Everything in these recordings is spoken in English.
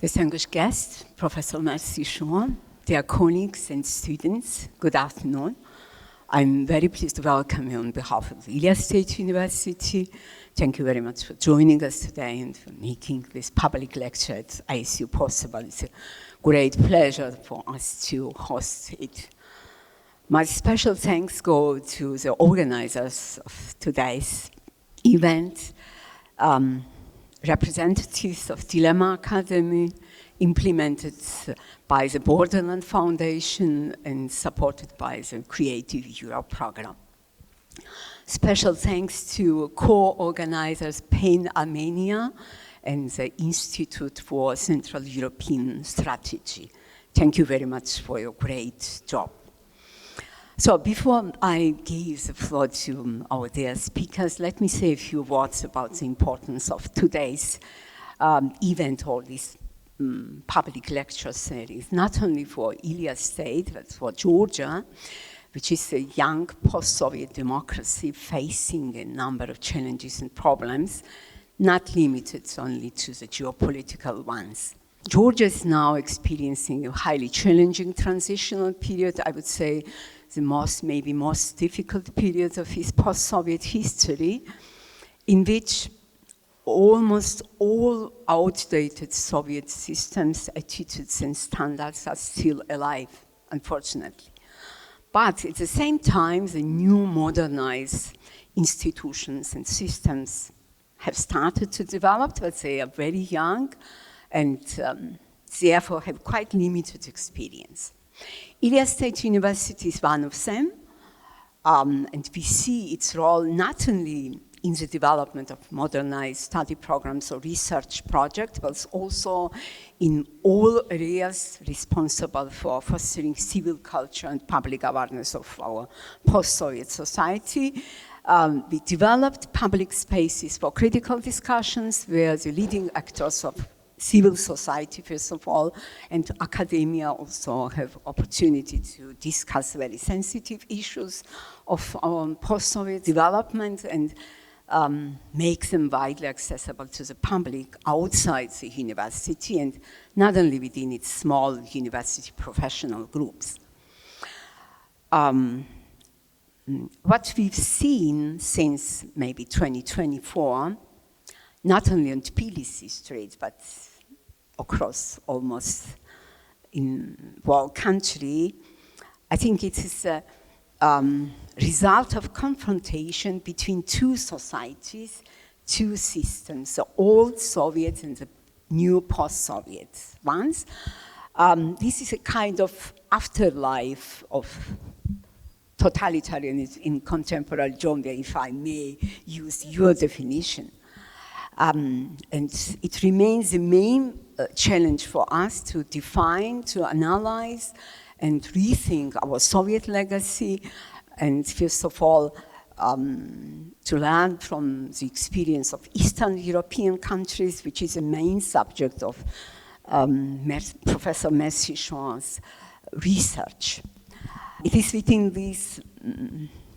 Distinguished guests, Professor Marci, dear colleagues and students, good afternoon. I'm very pleased to welcome you on behalf of Ilia State University. Thank you very much for joining us today and for making this public lecture at ISU possible. It's a great pleasure for us to host it. My special thanks go to the organizers of today's event, representatives of Dilemma.academy, implemented by the Borderland Foundation and supported by the Creative Europe program. Special thanks to co-organizers PEN Armenia and the Institute for Central European Strategy. Thank you very much for your great job. So before I give the floor to our dear speakers, let me say a few words about the importance of today's event or this public lecture series, not only for Ilia State, but for Georgia, which is a young post-Soviet democracy facing a number of challenges and problems, not limited only to the geopolitical ones. Georgia is now experiencing a highly challenging transitional period, I would say the maybe most difficult period of its post-Soviet history, in which almost all outdated Soviet systems, attitudes, and standards are still alive, unfortunately. But at the same time, the new modernized institutions and systems have started to develop, but they are very young and therefore have quite limited experience. Ilia State University is one of them, and we see its role not only in the development of modernized study programs or research projects, but also in all areas responsible for fostering civil culture and public awareness of our post-Soviet society. We developed public spaces for critical discussions where the leading actors of civil society, first of all, and academia also have opportunity to discuss very sensitive issues of post-Soviet development and make them widely accessible to the public outside the university and not only within its small university professional groups. What we've seen since maybe 2024, not only on Tbilisi streets, but across almost in whole country, I think it is a result of confrontation between two societies, two systems, the old Soviet and the new post-Soviet ones. This is a kind of afterlife of totalitarianism in contemporary Georgia, if I may use your definition. And it remains the main challenge for us to define, to analyze, and rethink our Soviet legacy, and first of all, to learn from the experience of Eastern European countries, which is a main subject of Professor Marci's research. It is within this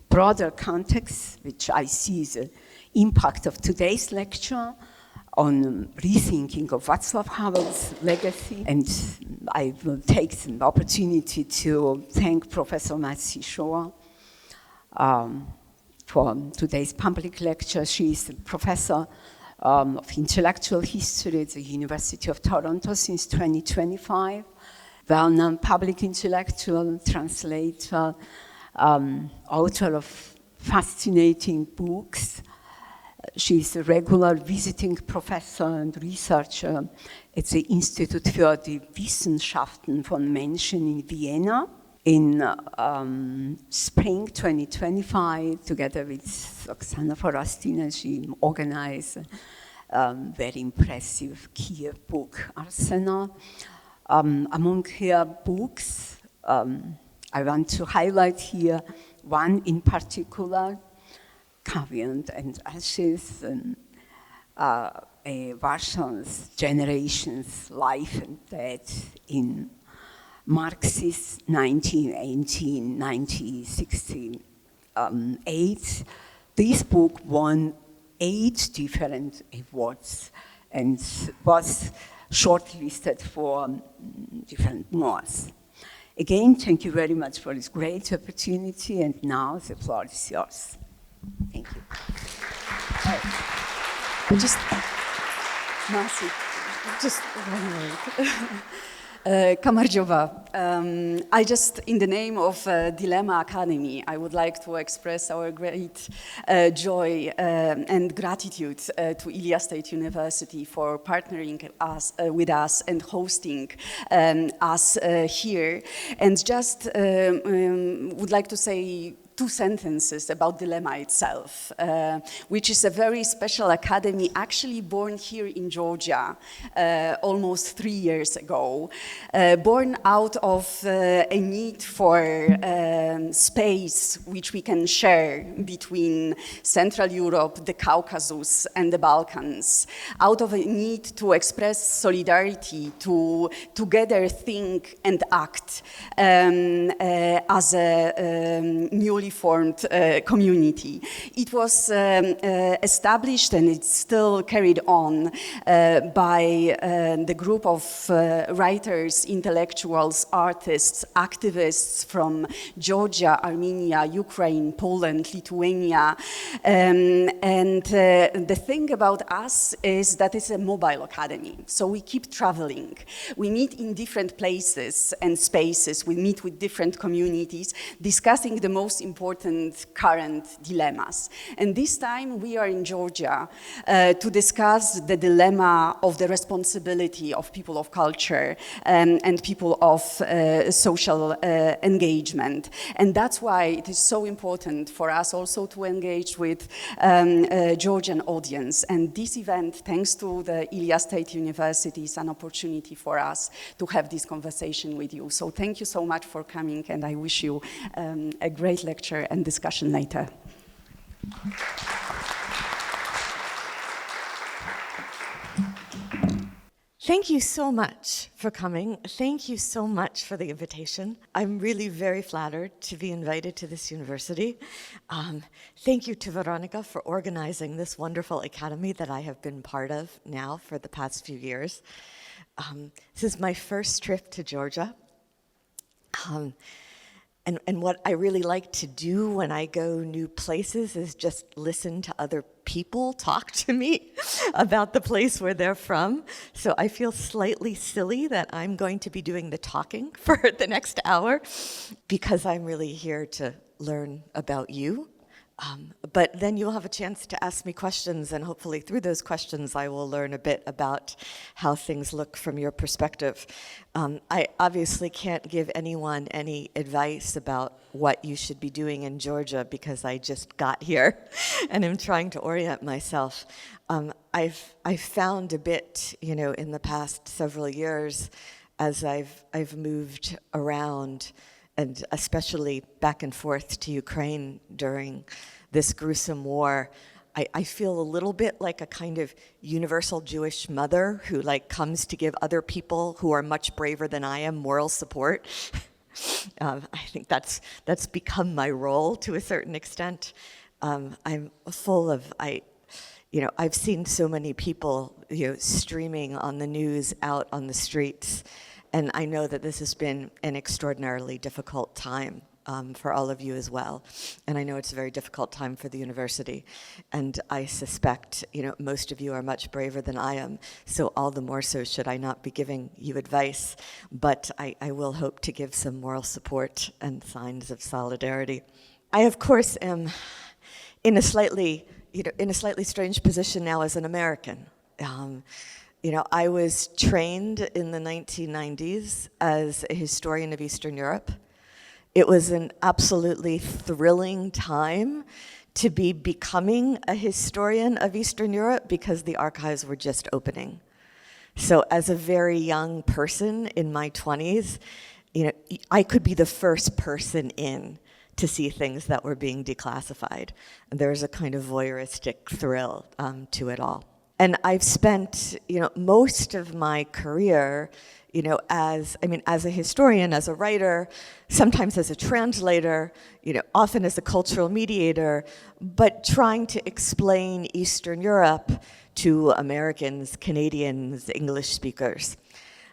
broader context, which I see the impact of today's lecture on rethinking of Václav Havel's legacy. And I will take the opportunity to thank Professor Marci for today's public lecture. She is a professor of intellectual history at the University of Toronto since 2025, well-known public intellectual, translator, author of fascinating books. She is a regular visiting professor and researcher at the Institut für die Wissenschaften von Menschen in Vienna. In spring 2025, together with Oksana Forastina, she organized a very impressive Kiev book arsenal. Among her books, I want to highlight here one in particular, Caveat and Ashes, and a Russian's generation's life and death in Marxist 1968. This book won 8 different awards and was shortlisted for different MOAs. Again, thank you very much for this great opportunity, and now the floor is yours. Thank you. Marci, just one minute. Kamarjova, in the name of Dilemma Academy, I would like to express our great joy and gratitude to Ilia State University for partnering with us and hosting us here. And just would like to say 2 sentences about Dilemma itself, which is a very special academy actually born here in Georgia almost 3 years ago, born out of a need for space which we can share between Central Europe, the Caucasus, and the Balkans, out of a need to express solidarity, to together think and act as a newly formed community. It was established, and it's still carried on by the group of writers, intellectuals, artists, activists from Georgia, Armenia, Ukraine, Poland, Lithuania. And the thing about us is that it's a mobile academy. So we keep traveling. We meet in different places and spaces. We meet with different communities, discussing the most important current dilemmas. And this time we are in Georgia to discuss the dilemma of the responsibility of people of culture and people of social engagement. And that's why it is so important for us also to engage with Georgian audience. And this event, thanks to the Ilia State University, is an opportunity for us to have this conversation with you. So thank you so much for coming, and I wish you a great lecture and discussion later. Thank you so much for coming. Thank you so much for the invitation. I'm really very flattered to be invited to this university. Thank you to Veronica for organizing this wonderful academy that I have been part of now for the past few years. This is my first trip to Georgia. And what I really like to do when I go new places is just listen to other people talk to me about the place where they're from. So I feel slightly silly that I'm going to be doing the talking for the next hour because I'm really here to learn about you. But then you'll have a chance to ask me questions, and hopefully through those questions I will learn a bit about how things look from your perspective. I obviously can't give anyone any advice about what you should be doing in Georgia because I just got here and am trying to orient myself. I've found a bit, in the past several years as I've moved around, and especially back and forth to Ukraine during this gruesome war, I feel a little bit like a kind of universal Jewish mother who comes to give other people who are much braver than I am moral support. I think that's become my role to a certain extent. I'm full of, I've seen so many people, streaming on the news out on the streets. And I know that this has been an extraordinarily difficult time for all of you as well. And I know it's a very difficult time for the university. And I suspect, most of you are much braver than I am. So all the more so should I not be giving you advice. But I will hope to give some moral support and signs of solidarity. I, of course, am in a slightly strange position now as an American. I was trained in the 1990s as a historian of Eastern Europe. It was an absolutely thrilling time to be becoming a historian of Eastern Europe because the archives were just opening. So as a very young person in my 20s, I could be the first person in to see things that were being declassified. And there was a kind of voyeuristic thrill to it all. And I've spent, most of my career, as a historian, as a writer, sometimes as a translator, often as a cultural mediator, but trying to explain Eastern Europe to Americans, Canadians, English speakers.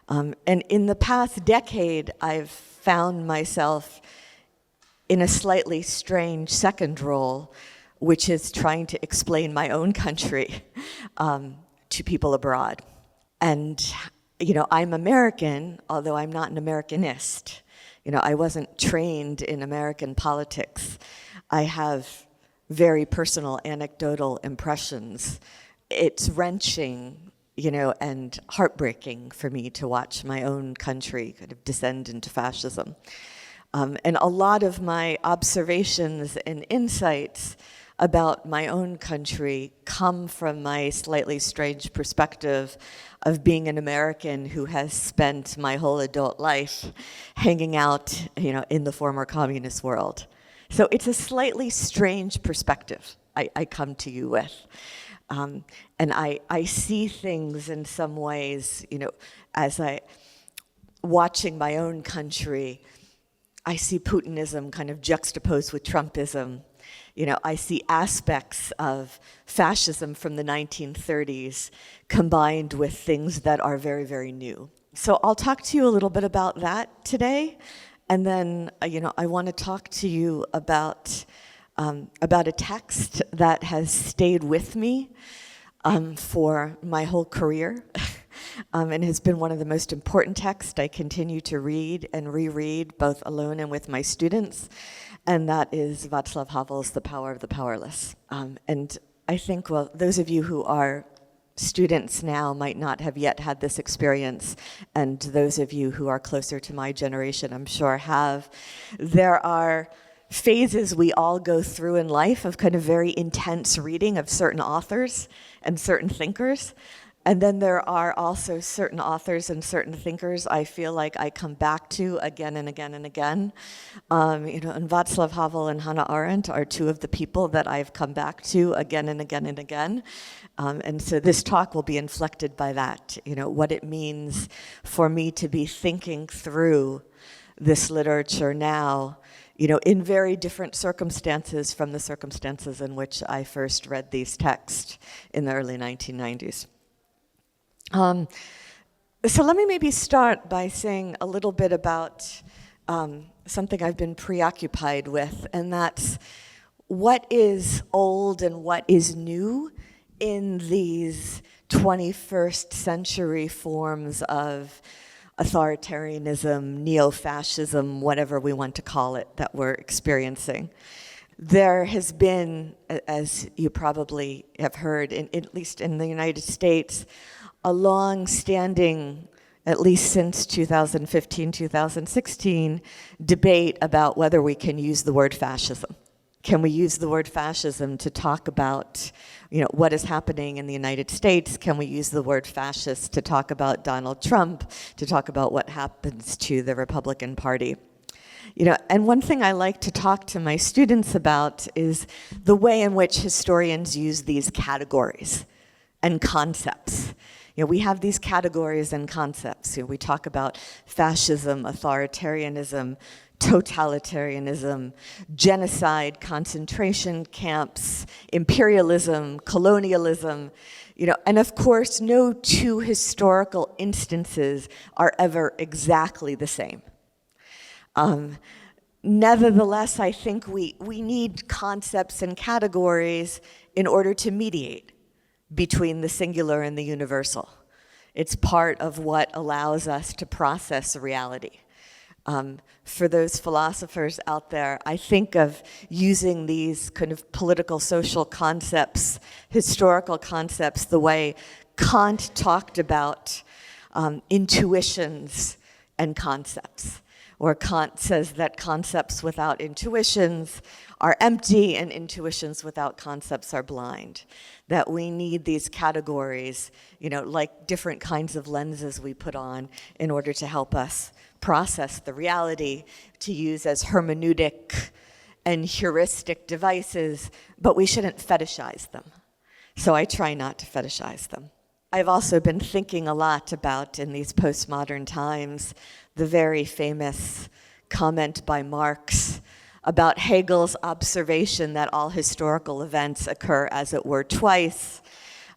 And in the past decade, I've found myself in a slightly strange second role, which is trying to explain my own country to people abroad. And, you know, I'm American, although I'm not an Americanist. You know, I wasn't trained in American politics. I have very personal anecdotal impressions. It's wrenching, you know, and heartbreaking for me to watch my own country kind of descend into fascism. And a lot of my observations and insights about my own country come from my slightly strange perspective of being an American who has spent my whole adult life hanging out, you know, in the former communist world. So it's a slightly strange perspective I come to you with. And I see things in some ways, you know, as watching my own country, I see Putinism kind of juxtaposed with Trumpism. You know, I see aspects of fascism from the 1930s combined with things that are very, very new. So I'll talk to you a little bit about that today. And then, you know, I want to talk to you about a text that has stayed with me for my whole career and has been one of the most important texts I continue to read and reread, both alone and with my students, and that is Václav Havel's The Power of the Powerless. And I think, well, those of you who are students now might not have yet had this experience, and those of you who are closer to my generation, I'm sure, have. There are phases we all go through in life of kind of very intense reading of certain authors and certain thinkers. And then there are also certain authors and certain thinkers I feel like I come back to again and again and again. You know, and Václav Havel and Hannah Arendt are two of the people that I've come back to again and again and again. And so this talk will be inflected by that, you know, what it means for me to be thinking through this literature now, you know, in very different circumstances from the circumstances in which I first read these texts in the early 1990s. So let me maybe start by saying a little bit about something I've been preoccupied with, and that's what is old and what is new in these 21st century forms of authoritarianism, neo-fascism, whatever we want to call it, that we're experiencing. There has been, as you probably have heard, at least in the United States, a long-standing, at least since 2015, 2016, debate about whether we can use the word fascism. Can we use the word fascism to talk about, you know, what is happening in the United States? Can we use the word fascist to talk about Donald Trump, to talk about what happens to the Republican Party? You know, and one thing I like to talk to my students about is the way in which historians use these categories and concepts. You know, we have these categories and concepts. You know, we talk about fascism, authoritarianism, totalitarianism, genocide, concentration camps, imperialism, colonialism, you know, and of course, no two historical instances are ever exactly the same. Nevertheless, I think we need concepts and categories in order to mediate between the singular and the universal. It's part of what allows us to process reality. For those philosophers out there, I think of using these kind of political, social concepts, historical concepts, the way Kant talked about intuitions and concepts. Or Kant says that concepts without intuitions are empty and intuitions without concepts are blind. That we need these categories, you know, like different kinds of lenses we put on in order to help us process the reality, to use as hermeneutic and heuristic devices, but we shouldn't fetishize them. So I try not to fetishize them. I've also been thinking a lot about, in these postmodern times, the very famous comment by Marx about Hegel's observation that all historical events occur, as it were, twice.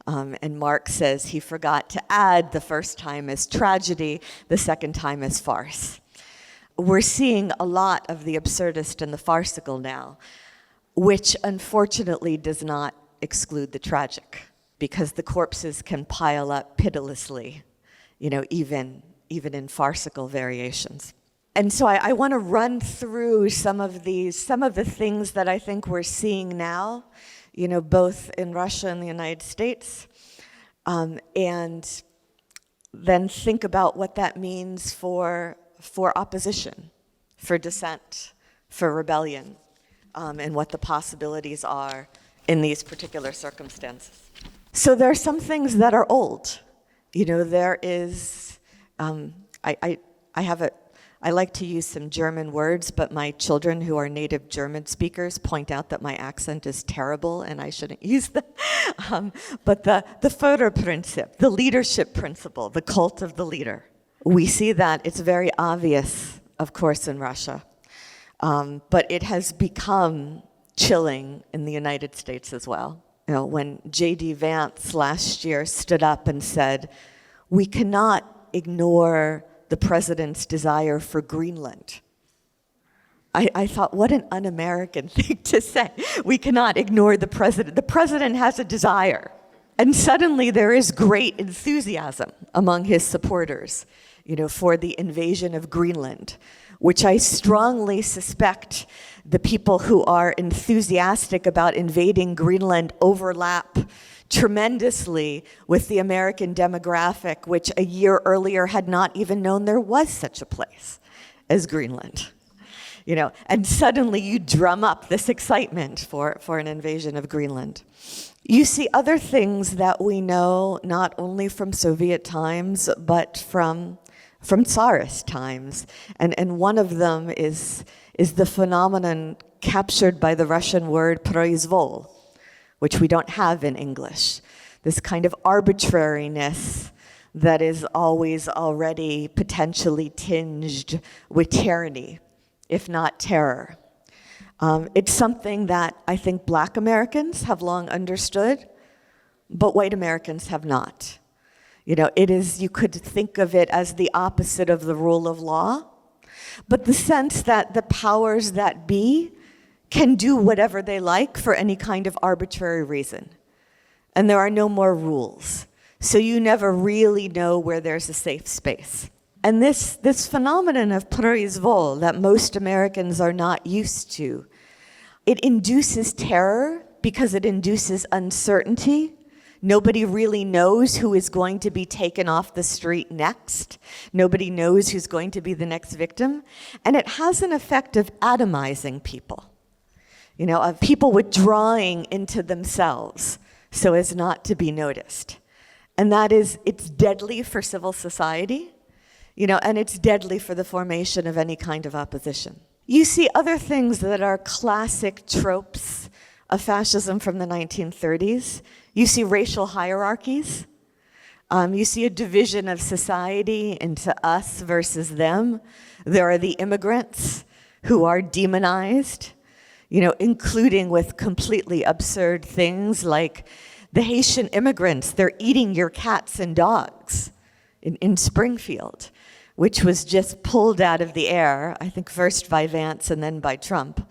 And Marx says he forgot to add the first time as tragedy, the second time as farce. We're seeing a lot of the absurdist and the farcical now, which unfortunately does not exclude the tragic, because the corpses can pile up pitilessly, even in farcical variations. And so I want to run through some of the things that I think we're seeing now, both in Russia and the United States, and then think about what that means for opposition, for dissent, for rebellion, and what the possibilities are in these particular circumstances. So there are some things that are old. There is, I like to use some German words, but my children who are native German speakers point out that my accent is terrible and I shouldn't use them. But the Führerprinzip, the leadership principle, the cult of the leader. We see that it's very obvious, of course, in Russia, but it has become chilling in the United States as well. When J.D. Vance last year stood up and said, we cannot ignore the president's desire for Greenland. I thought, what an un-American thing to say. We cannot ignore the president. The president has a desire. And suddenly there is great enthusiasm among his supporters, for the invasion of Greenland, which I strongly suspect the people who are enthusiastic about invading Greenland overlap tremendously with the American demographic, which a year earlier had not even known there was such a place as Greenland. And suddenly you drum up this excitement for an invasion of Greenland. You see other things that we know not only from Soviet times, but from Tsarist times. And one of them is the phenomenon captured by the Russian word proizvol, which we don't have in English. This kind of arbitrariness that is always already potentially tinged with tyranny, if not terror. It's something that I think Black Americans have long understood, but white Americans have not. You could think of it as the opposite of the rule of law, but the sense that the powers that be can do whatever they like for any kind of arbitrary reason. And there are no more rules. So you never really know where there's a safe space. And this phenomenon of proizvol that most Americans are not used to, it induces terror because it induces uncertainty. Nobody really knows who is going to be taken off the street next. Nobody knows who's going to be the next victim. And it has an effect of atomizing people. Of people withdrawing into themselves so as not to be noticed. And it's deadly for civil society, and it's deadly for the formation of any kind of opposition. You see other things that are classic tropes of fascism from the 1930s. You see racial hierarchies. You see a division of society into us versus them. There are the immigrants who are demonized, including with completely absurd things like the Haitian immigrants, they're eating your cats and dogs in Springfield, which was just pulled out of the air, I think first by Vance and then by Trump.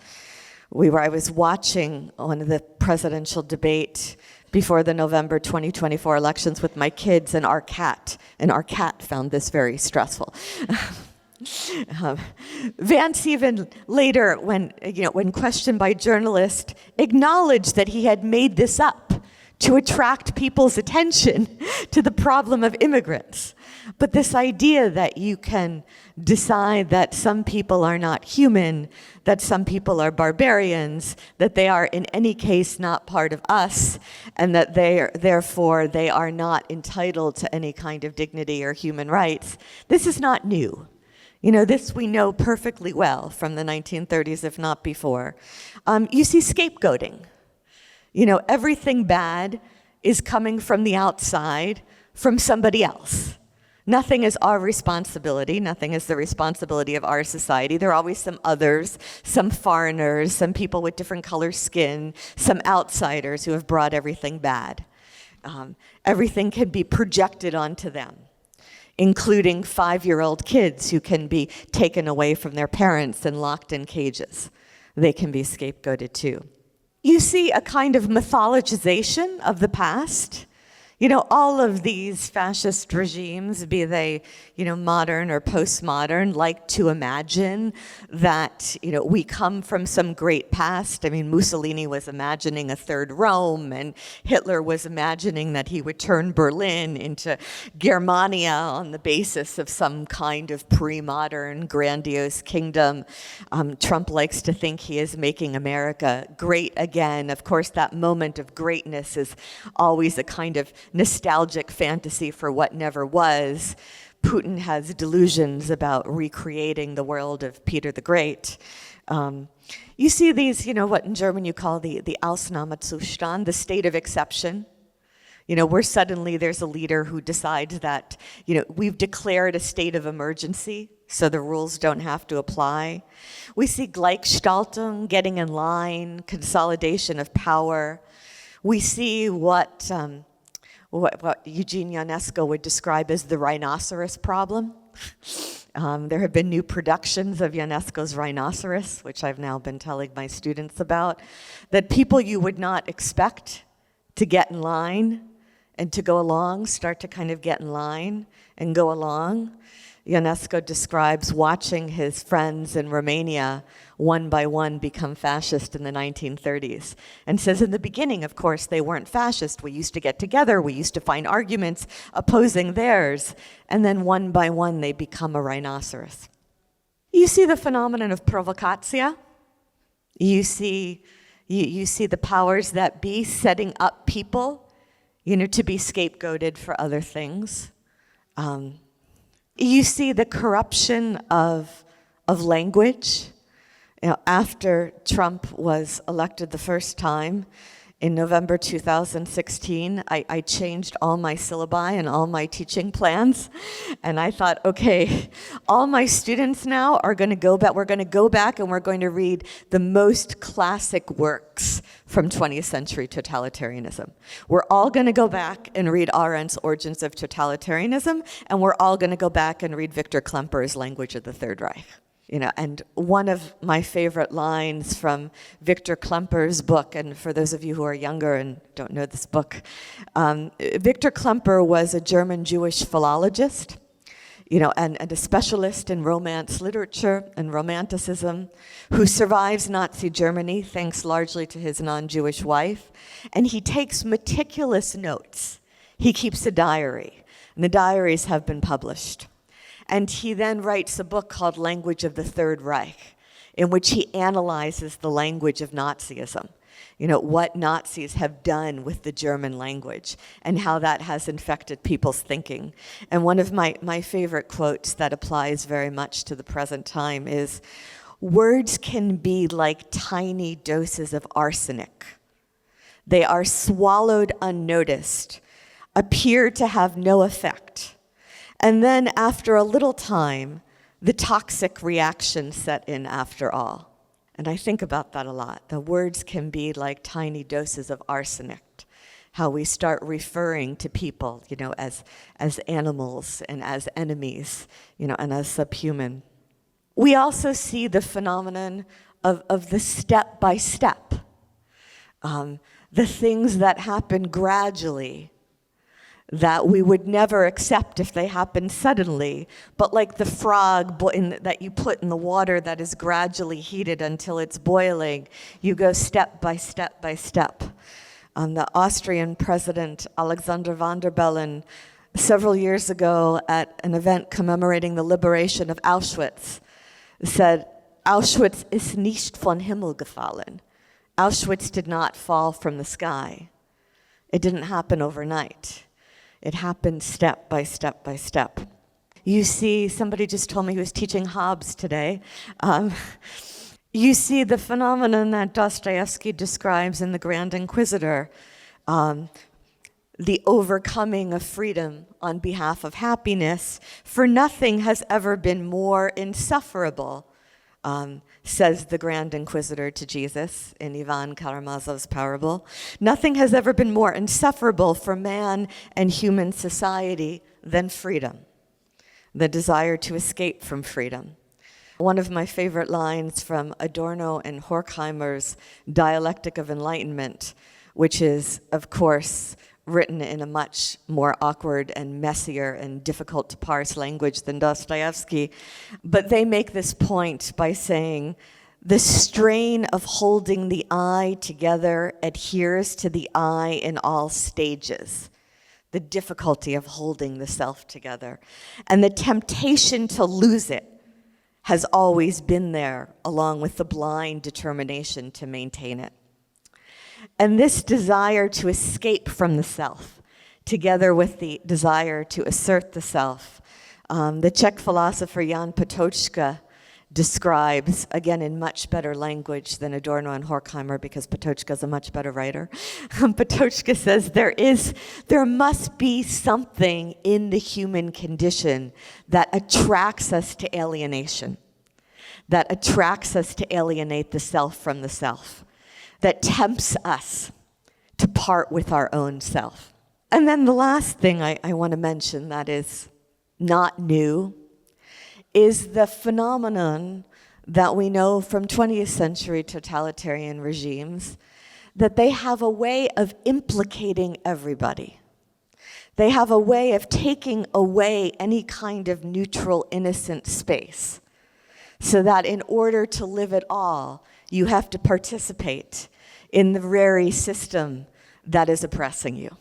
I was watching one of the presidential debate before the November 2024 elections with my kids and our cat found this very stressful. Vance even later, when questioned by journalists, acknowledged that he had made this up to attract people's attention to the problem of immigrants. But this idea that you can decide that some people are not human, that some people are barbarians, that they are in any case not part of us, and that therefore they are not entitled to any kind of dignity or human rights, this is not new. This we know perfectly well from the 1930s, if not before. You see scapegoating. Everything bad is coming from the outside, from somebody else. Nothing is our responsibility. Nothing is the responsibility of our society. There are always some others, some foreigners, some people with different color skin, some outsiders who have brought everything bad. Everything can be projected onto them, including 5-year-old kids who can be taken away from their parents and locked in cages. They can be scapegoated too. You see a kind of mythologization of the past. You know, all of these fascist regimes, be they, modern or postmodern, like to imagine that, we come from some great past. I mean, Mussolini was imagining a third Rome, and Hitler was imagining that he would turn Berlin into Germania on the basis of some kind of pre-modern, grandiose kingdom. Trump likes to think he is making America great again. Of course, that moment of greatness is always a kind of nostalgic fantasy for what never was. Putin has delusions about recreating the world of Peter the Great. You see these, what in German you call the Ausnahmezustand, the state of exception. Where suddenly there's a leader who decides that, we've declared a state of emergency, so the rules don't have to apply. We see Gleichschaltung, getting in line, consolidation of power. We see what Eugene Ionesco would describe as the rhinoceros problem. There have been new productions of Ionesco's Rhinoceros, which I've now been telling my students about, that people you would not expect to get in line and to go along start to kind of get in line and go along. Ionesco describes watching his friends in Romania one by one become fascist in the 1930s, and says in the beginning, of course, they weren't fascist. We used to get together, we used to find arguments opposing theirs, and then one by one they become a rhinoceros. You see the phenomenon of provocatia. You see the powers that be setting up people, to be scapegoated for other things. You see the corruption of language. After Trump was elected the first time in November 2016, I changed all my syllabi and all my teaching plans. And I thought, okay, all my students now are going to go back. We're going to go back and we're going to read the most classic works from 20th century totalitarianism. We're all going to go back and read Arendt's Origins of Totalitarianism, and we're all going to go back and read Victor Klemper's Language of the Third Reich. And one of my favorite lines from Victor Klemper's book, and for those of you who are younger and don't know this book, Victor Klemper was a German Jewish philologist, and a specialist in Romance literature and Romanticism, who survives Nazi Germany thanks largely to his non-Jewish wife. And he takes meticulous notes. He keeps a diary, and the diaries have been published. And he then writes a book called Language of the Third Reich, in which he analyzes the language of Nazism, what Nazis have done with the German language and how that has infected people's thinking. And one of my favorite quotes that applies very much to the present time is, "Words can be like tiny doses of arsenic. They are swallowed unnoticed, appear to have no effect. And then after a little time, the toxic reaction set in after all." And I think about that a lot. The words can be like tiny doses of arsenic, how we start referring to people, as animals and as enemies, and as subhuman. We also see the phenomenon of the step by step, the things that happen gradually, that we would never accept if they happened suddenly, but like the frog that you put in the water that is gradually heated until it's boiling, you go step by step by step. The Austrian president, Alexander von der Bellen, several years ago at an event commemorating the liberation of Auschwitz, said, "Auschwitz ist nicht vom Himmel gefallen." Auschwitz did not fall from the sky. It didn't happen overnight. It happened step by step by step. You see, somebody just told me he was teaching Hobbes today. You see the phenomenon that Dostoevsky describes in The Grand Inquisitor, the overcoming of freedom on behalf of happiness, for nothing has ever been more insufferable says the Grand Inquisitor to Jesus in Ivan Karamazov's parable. Nothing has ever been more insufferable for man and human society than freedom, the desire to escape from freedom. One of my favorite lines from Adorno and Horkheimer's Dialectic of Enlightenment, which is, of course, written in a much more awkward and messier and difficult to parse language than Dostoevsky, but they make this point by saying, the strain of holding the I together adheres to the I in all stages. The difficulty of holding the self together. And the temptation to lose it has always been there, along with the blind determination to maintain it. And this desire to escape from the self, together with the desire to assert the self, the Czech philosopher Jan Patočka describes, again in much better language than Adorno and Horkheimer, because Patočka is a much better writer. Patočka says there must be something in the human condition that attracts us to alienation, that attracts us to alienate the self from the self, that tempts us to part with our own self. And then the last thing I want to mention that is not new is the phenomenon that we know from 20th century totalitarian regimes, that they have a way of implicating everybody. They have a way of taking away any kind of neutral, innocent space, so that in order to live at all, you have to participate in the very system that is oppressing you.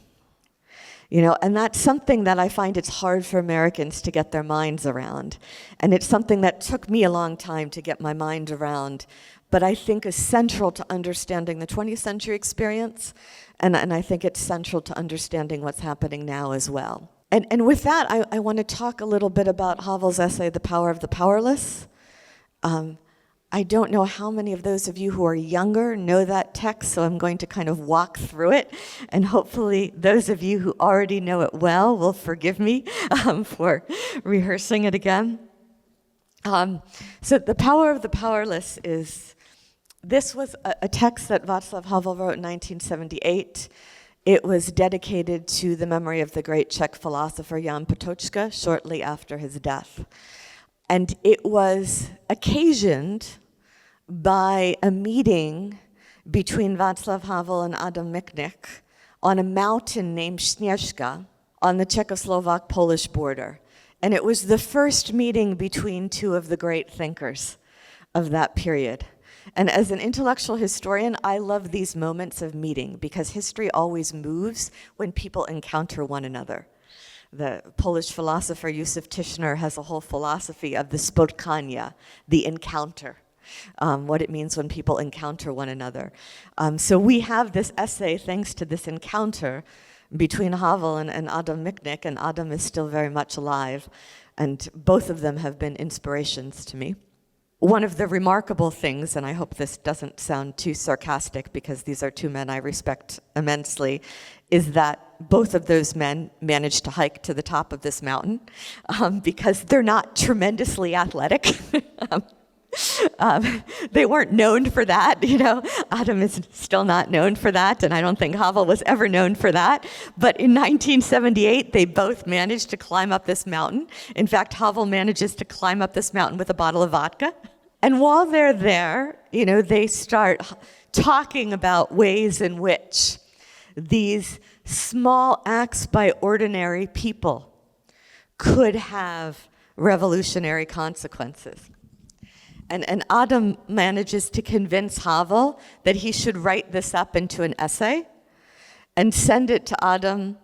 You know, and that's something that I find it's hard for Americans to get their minds around. And it's something that took me a long time to get my mind around, but I think is central to understanding the 20th century experience, and I think it's central to understanding what's happening now as well. And with that, I want to talk a little bit about Havel's essay, The Power of the Powerless. I don't know how many of those of you who are younger know that text, so I'm going to kind of walk through it, and hopefully those of you who already know it well will forgive me for rehearsing it again. So The Power of the Powerless this was a text that Václav Havel wrote in 1978. It was dedicated to the memory of the great Czech philosopher Jan Patočka shortly after his death. And it was occasioned by a meeting between Václav Havel and Adam Micnik on a mountain named Śnieżka on the Czechoslovak-Polish border. And it was the first meeting between two of the great thinkers of that period. And as an intellectual historian, I love these moments of meeting because history always moves when people encounter one another. The Polish philosopher Józef Tischner has a whole philosophy of the spotkania, the encounter, what it means when people encounter one another. So we have this essay thanks to this encounter between Havel and Adam Micnik, and Adam is still very much alive, and both of them have been inspirations to me. One of the remarkable things, and I hope this doesn't sound too sarcastic because these are two men I respect immensely, is that both of those men managed to hike to the top of this mountain because they're not tremendously athletic. They weren't known for that, you know. Adam is still not known for that, and I don't think Havel was ever known for that. But in 1978, they both managed to climb up this mountain. In fact, Havel manages to climb up this mountain with a bottle of vodka. And while they're there, you know, they start talking about ways in which these small acts by ordinary people could have revolutionary consequences. And Adam manages to convince Havel that he should write this up into an essay and send it to Adam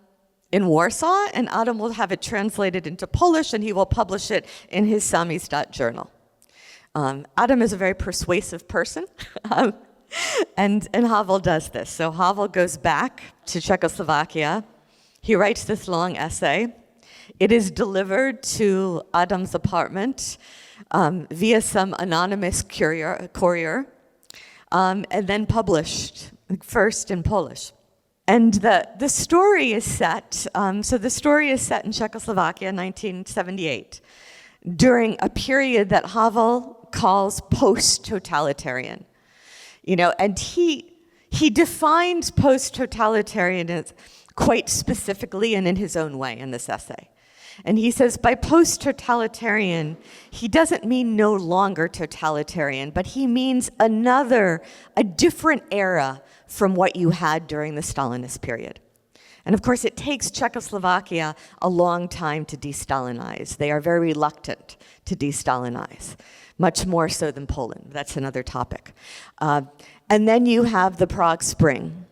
in Warsaw, and Adam will have it translated into Polish, and he will publish it in his Samizdat journal. Adam is a very persuasive person, and Havel does this. So Havel goes back to Czechoslovakia. He writes this long essay. It is delivered to Adam's apartment via some anonymous courier, and then published, first in Polish. And the story is set, so the story is set in Czechoslovakia, 1978, during a period that Havel calls post-totalitarian. And he defines post-totalitarianism quite specifically and in his own way in this essay. And he says, by post-totalitarian, he doesn't mean no longer totalitarian, but he means a different era from what you had during the Stalinist period. And of course, it takes Czechoslovakia a long time to de-Stalinize. They are very reluctant to de-Stalinize, much more so than Poland. That's another topic. And then you have the Prague Spring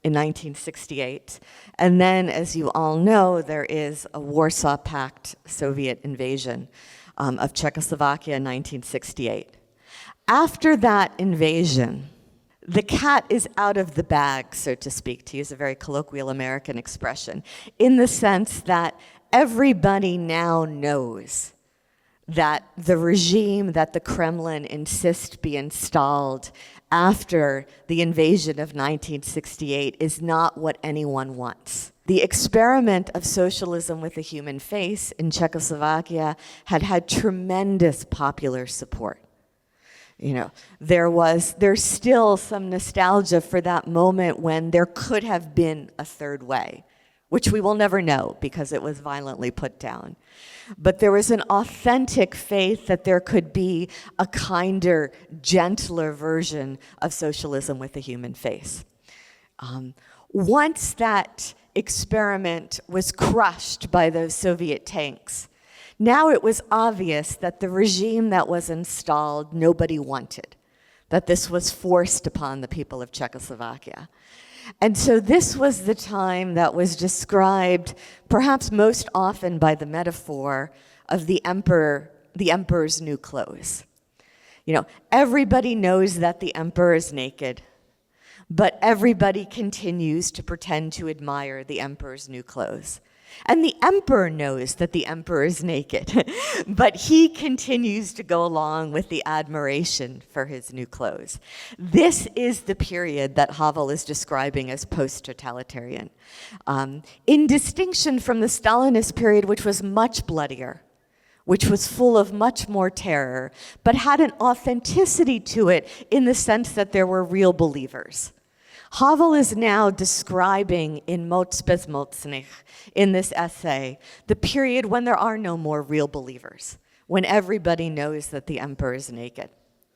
in 1968. And then, as you all know, there is a Warsaw Pact Soviet invasion of Czechoslovakia in 1968. After that invasion, the cat is out of the bag, so to speak, to use a very colloquial American expression, in the sense that everybody now knows that the regime that the Kremlin insists be installed after the invasion of 1968 is not what anyone wants. The experiment of socialism with a human face in Czechoslovakia had tremendous popular support. There's still some nostalgia for that moment when there could have been a third way, which we will never know because it was violently put down. But there was an authentic faith that there could be a kinder, gentler version of socialism with a human face. Once that experiment was crushed by those Soviet tanks, now it was obvious that the regime that was installed, nobody wanted, that this was forced upon the people of Czechoslovakia. And so this was the time that was described perhaps most often by the metaphor of the emperor's new clothes. Everybody knows that the emperor is naked, but everybody continues to pretend to admire the emperor's new clothes. And the emperor knows that the emperor is naked, but he continues to go along with the admiration for his new clothes. This is the period that Havel is describing as post-totalitarian, in distinction from the Stalinist period, which was much bloodier, which was full of much more terror, but had an authenticity to it in the sense that there were real believers. Havel is now describing in Moc bezmocných, in this essay, the period when there are no more real believers, when everybody knows that the emperor is naked.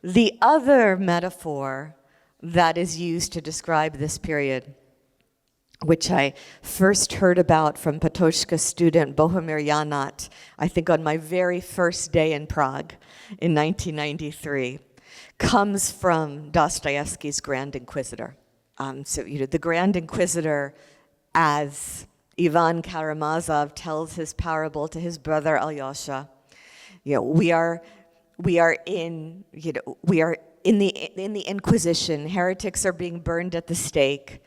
The other metaphor that is used to describe this period, which I first heard about from Patočka student Bohumir Janat, I think on my very first day in Prague in 1993, comes from Dostoevsky's Grand Inquisitor. The Grand Inquisitor, as Ivan Karamazov tells his parable to his brother Alyosha, we are in the Inquisition. Heretics are being burned at the stake.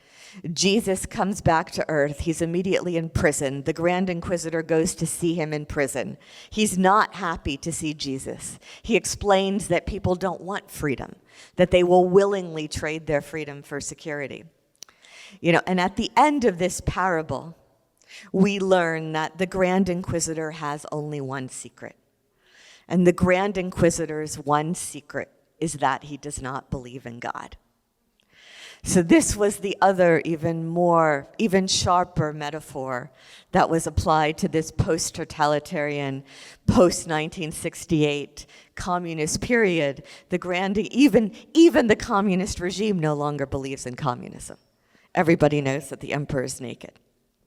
Jesus comes back to earth. He's immediately in prison. The Grand Inquisitor goes to see him in prison. He's not happy to see Jesus. He explains that people don't want freedom, that they will willingly trade their freedom for security. And at the end of this parable, we learn that the Grand Inquisitor has only one secret. And the Grand Inquisitor's one secret is that he does not believe in God. So this was the other, even sharper metaphor that was applied to this post-totalitarian, post-1968 communist period. Even the communist regime no longer believes in communism. Everybody knows that the emperor is naked.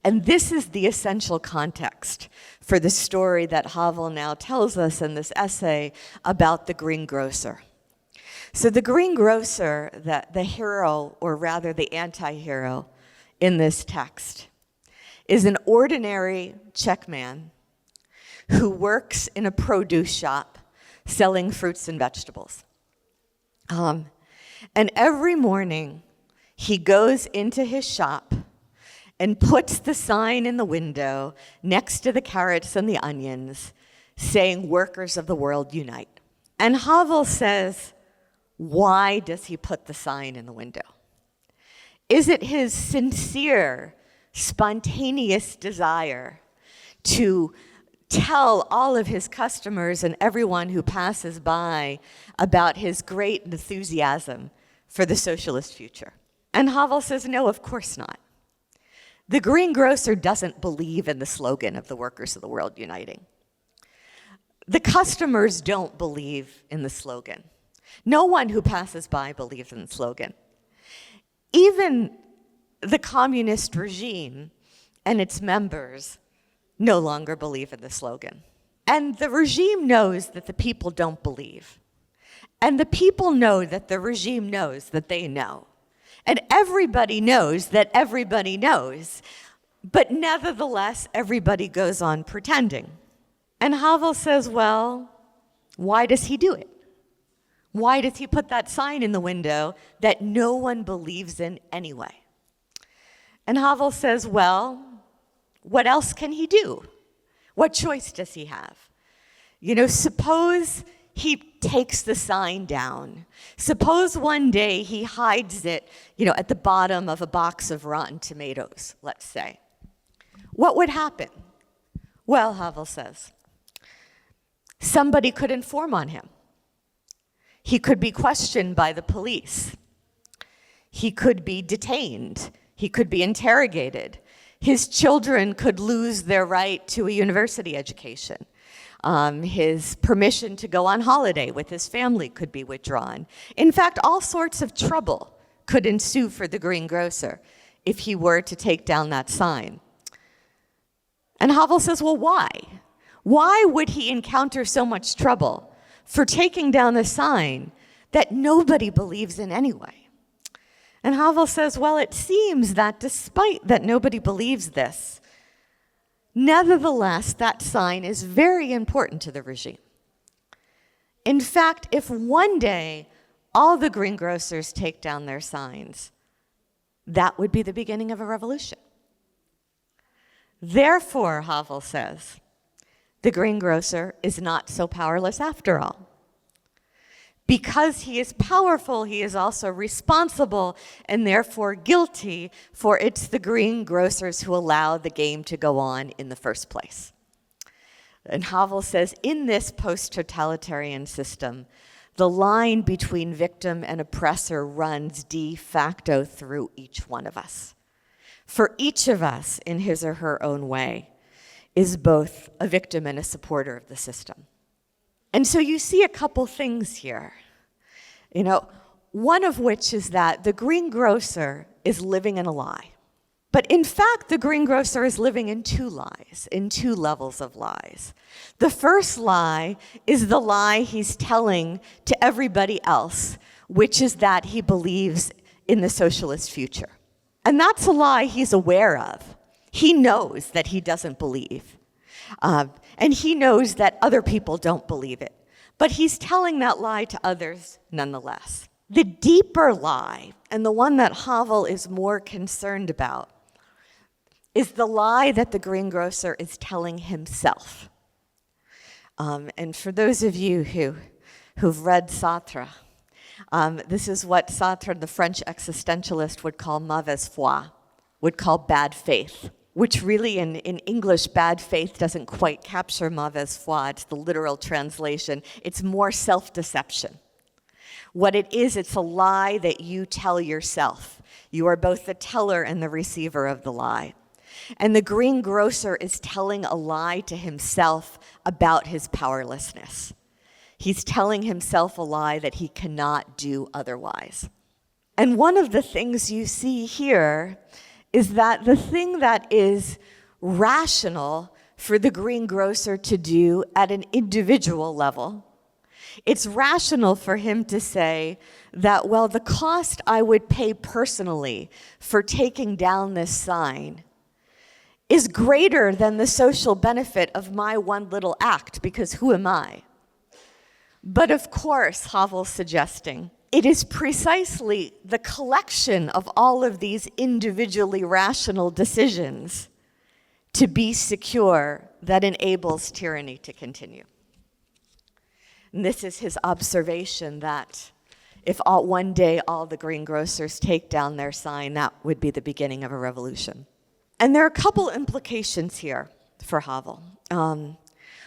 And this is the essential context for the story that Havel now tells us in this essay about the greengrocer. So the greengrocer, the hero, or rather the anti-hero in this text, is an ordinary Czech man who works in a produce shop selling fruits and vegetables. And every morning, he goes into his shop and puts the sign in the window next to the carrots and the onions saying, "Workers of the world, unite." And Havel says, why does he put the sign in the window? Is it his sincere, spontaneous desire to tell all of his customers and everyone who passes by about his great enthusiasm for the socialist future? And Havel says, no, of course not. The greengrocer doesn't believe in the slogan of the workers of the world uniting. The customers don't believe in the slogan. No one who passes by believes in the slogan. Even the communist regime and its members no longer believe in the slogan. And the regime knows that the people don't believe. And the people know that the regime knows that they know. And everybody knows that everybody knows. But nevertheless, everybody goes on pretending. And Havel says, well, why does he do it? Why does he put that sign in the window that no one believes in anyway? And Havel says, well, what else can he do? What choice does he have? Suppose he takes the sign down. Suppose one day he hides it, at the bottom of a box of rotten tomatoes, let's say. What would happen? Well, Havel says, somebody could inform on him. He could be questioned by the police. He could be detained. He could be interrogated. His children could lose their right to a university education. His permission to go on holiday with his family could be withdrawn. In fact, all sorts of trouble could ensue for the greengrocer if he were to take down that sign. And Havel says, well, why? Why would he encounter so much trouble for taking down a sign that nobody believes in anyway? And Havel says, well, it seems that despite that nobody believes this, nevertheless, that sign is very important to the regime. In fact, if one day all the greengrocers take down their signs, that would be the beginning of a revolution. Therefore, Havel says, the greengrocer is not so powerless after all. Because he is powerful, he is also responsible and therefore guilty, for it's the greengrocers who allow the game to go on in the first place. And Havel says, in this post-totalitarian system, the line between victim and oppressor runs de facto through each one of us. For each of us, in his or her own way, is both a victim and a supporter of the system. And so you see a couple things here. One of which is that the greengrocer is living in a lie. But in fact, the greengrocer is living in two lies, in two levels of lies. The first lie is the lie he's telling to everybody else, which is that he believes in the socialist future. And that's a lie he's aware of. He knows that he doesn't believe. And he knows that other people don't believe it. But he's telling that lie to others nonetheless. The deeper lie, and the one that Havel is more concerned about, is the lie that the greengrocer is telling himself. And for those of you who've read Sartre, this is what Sartre, the French existentialist, would call mauvaise foi, would call bad faith, which really in English, bad faith doesn't quite capture mauvaise foi. It's the literal translation. It's more self-deception. What it is, it's a lie that you tell yourself. You are both the teller and the receiver of the lie. And the greengrocer is telling a lie to himself about his powerlessness. He's telling himself a lie that he cannot do otherwise. And one of the things you see here is that the thing that is rational for the greengrocer to do at an individual level, it's rational for him to say that, well, the cost I would pay personally for taking down this sign is greater than the social benefit of my one little act, because who am I? But of course, Havel's suggesting, it is precisely the collection of all of these individually rational decisions to be secure that enables tyranny to continue. And this is his observation that if one day all the greengrocers take down their sign, that would be the beginning of a revolution. And there are a couple implications here for Havel.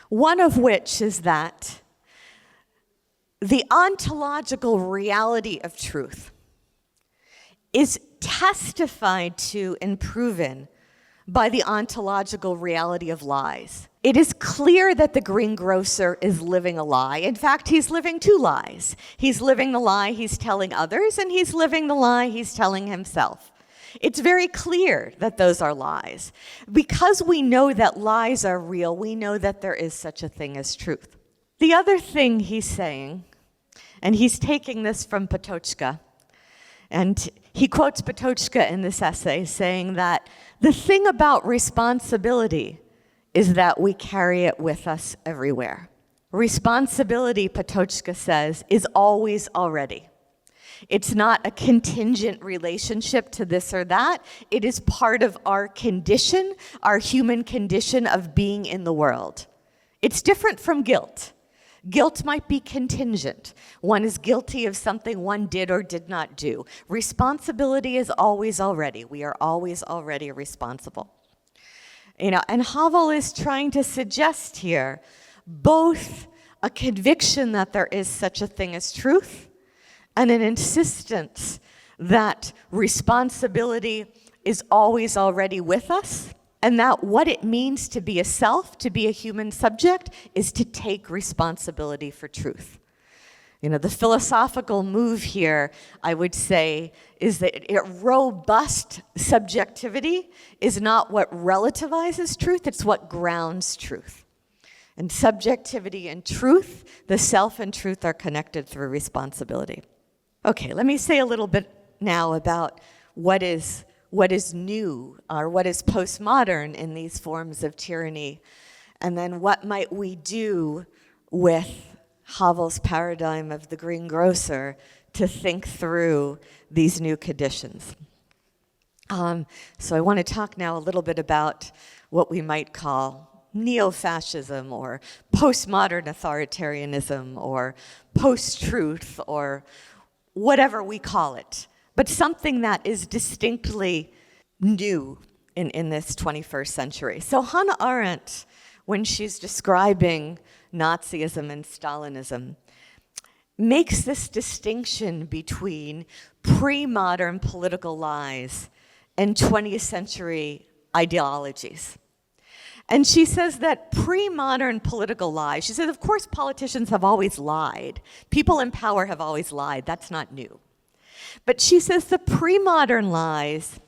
One of which is that the ontological reality of truth is testified to and proven by the ontological reality of lies. It is clear that the greengrocer is living a lie. In fact, he's living two lies. He's living the lie he's telling others, and he's living the lie he's telling himself. It's very clear that those are lies. Because we know that lies are real, we know that there is such a thing as truth. The other thing he's saying, and he's taking this from Patočka, and he quotes Patočka in this essay saying that the thing about responsibility is that we carry it with us everywhere. Responsibility, Patočka says, is always already. It's not a contingent relationship to this or that. It is part of our condition, our human condition of being in the world. It's different from guilt. Guilt might be contingent. One is guilty of something one did or did not do. Responsibility is always already. We are always already responsible. And Havel is trying to suggest here both a conviction that there is such a thing as truth and an insistence that responsibility is always already with us, and that what it means to be a self, to be a human subject, is to take responsibility for truth. The philosophical move here, I would say, is that robust subjectivity is not what relativizes truth, it's what grounds truth. And subjectivity and truth, the self and truth are connected through responsibility. Okay, let me say a little bit now about what is new or what is postmodern in these forms of tyranny, and then what might we do with Havel's paradigm of the greengrocer to think through these new conditions. So I want to talk now a little bit about what we might call neo-fascism or postmodern authoritarianism or post-truth or whatever we call it, but something that is distinctly new in this 21st century. So Hannah Arendt, when she's describing Nazism and Stalinism, makes this distinction between pre-modern political lies and 20th century ideologies. And she says that pre-modern political lies, she says, of course, politicians have always lied. People in power have always lied. That's not new. But she says the pre-modern lies,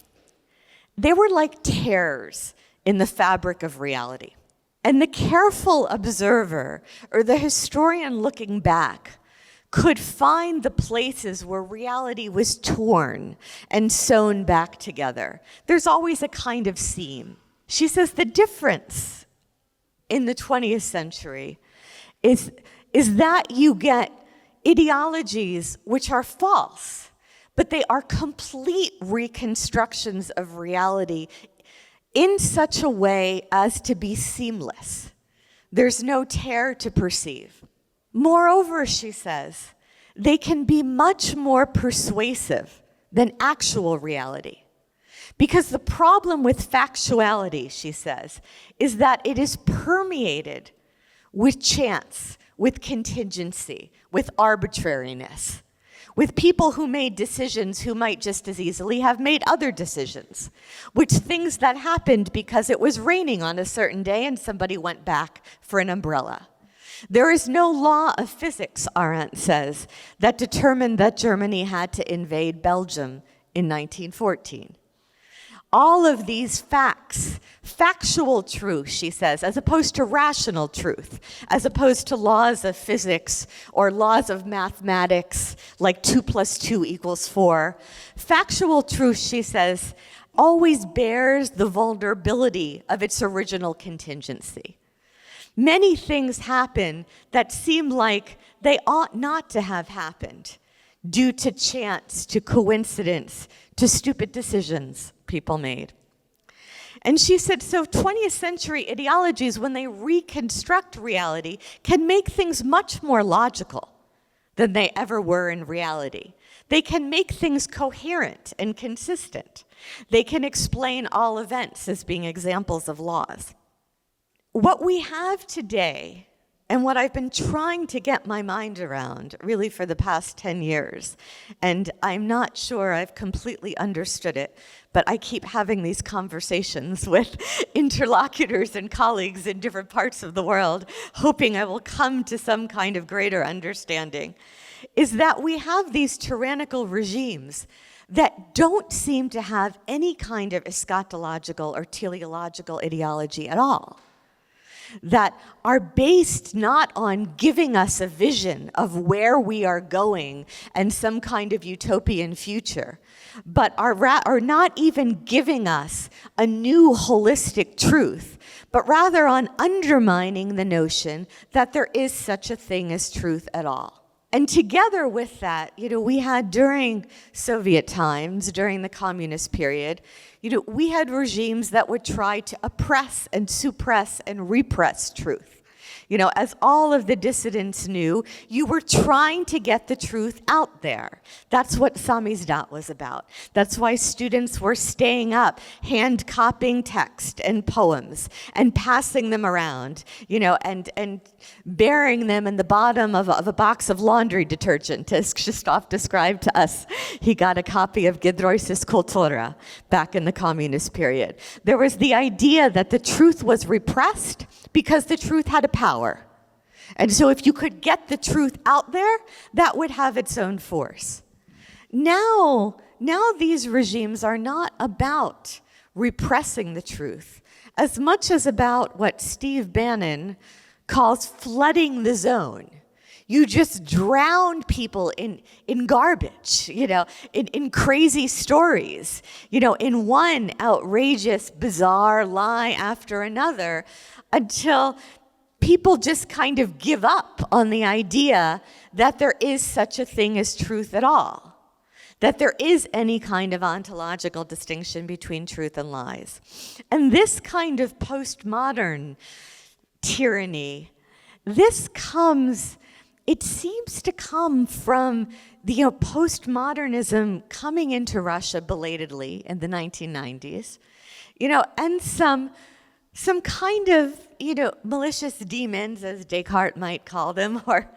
they were like tears in the fabric of reality. And the careful observer, or the historian looking back, could find the places where reality was torn and sewn back together. There's always a kind of seam. She says the difference in the 20th century is that you get ideologies which are false, but they are complete reconstructions of reality in such a way as to be seamless. There's no tear to perceive. Moreover, she says, they can be much more persuasive than actual reality. Because the problem with factuality, she says, is that it is permeated with chance, with contingency, with arbitrariness, with people who made decisions who might just as easily have made other decisions, which things that happened because it was raining on a certain day and somebody went back for an umbrella. There is no law of physics, Arendt says, that determined that Germany had to invade Belgium in 1914. All of these facts, factual truth, she says, as opposed to rational truth, as opposed to laws of physics or laws of mathematics, like 2 + 2 = 4, factual truth, she says, always bears the vulnerability of its original contingency. Many things happen that seem like they ought not to have happened due to chance, to coincidence, to stupid decisions people made. And she said, so 20th century ideologies, when they reconstruct reality, can make things much more logical than they ever were in reality. They can make things coherent and consistent. They can explain all events as being examples of laws. What we have today, and what I've been trying to get my mind around really for the past 10 years, and I'm not sure I've completely understood it, but I keep having these conversations with interlocutors and colleagues in different parts of the world, hoping I will come to some kind of greater understanding, is that we have these tyrannical regimes that don't seem to have any kind of eschatological or teleological ideology at all, that are based not on giving us a vision of where we are going and some kind of utopian future, but are not even giving us a new holistic truth, but rather on undermining the notion that there is such a thing as truth at all. And together with that, we had during Soviet times, during the communist period, we had regimes that would try to oppress and suppress and repress truth. As all of the dissidents knew, you were trying to get the truth out there. That's what Samizdat was about. That's why students were staying up, hand copying text and poems and passing them around, and burying them in the bottom of a box of laundry detergent, as Krzysztof described to us. He got a copy of Greengrocer's Kultura back in the communist period. There was the idea that the truth was repressed because the truth had a power. And so if you could get the truth out there, that would have its own force. Now these regimes are not about repressing the truth as much as about what Steve Bannon calls flooding the zone. You just drown people in garbage, in crazy stories, in one outrageous, bizarre lie after another, until people just kind of give up on the idea that there is such a thing as truth at all, that there is any kind of ontological distinction between truth and lies. And this kind of postmodern tyranny, it seems to come from postmodernism coming into Russia belatedly in the 1990s, and some kind of, malicious demons, as Descartes might call them, or,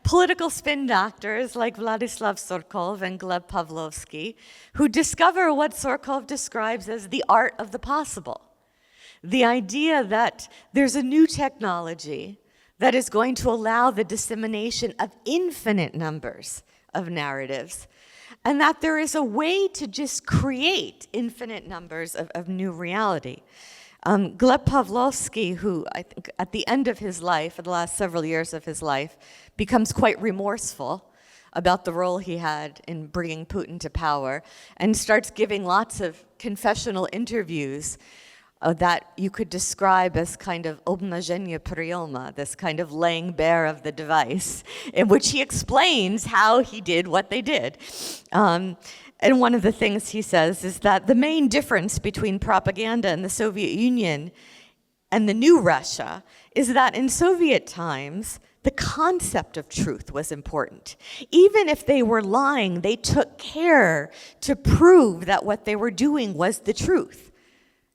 political spin doctors like Vladislav Surkov and Gleb Pavlovsky, who discover what Surkov describes as the art of the possible. The idea that there's a new technology that is going to allow the dissemination of infinite numbers of narratives, and that there is a way to just create infinite numbers of new reality. Gleb Pavlovsky, who I think at the end of his life, for the last several years of his life, becomes quite remorseful about the role he had in bringing Putin to power, and starts giving lots of confessional interviews that you could describe as kind of obnaženie prioma, this kind of laying bare of the device, in which he explains how he did what they did. And one of the things he says is that the main difference between propaganda in the Soviet Union and the new Russia is that in Soviet times, the concept of truth was important. Even if they were lying, they took care to prove that what they were doing was the truth.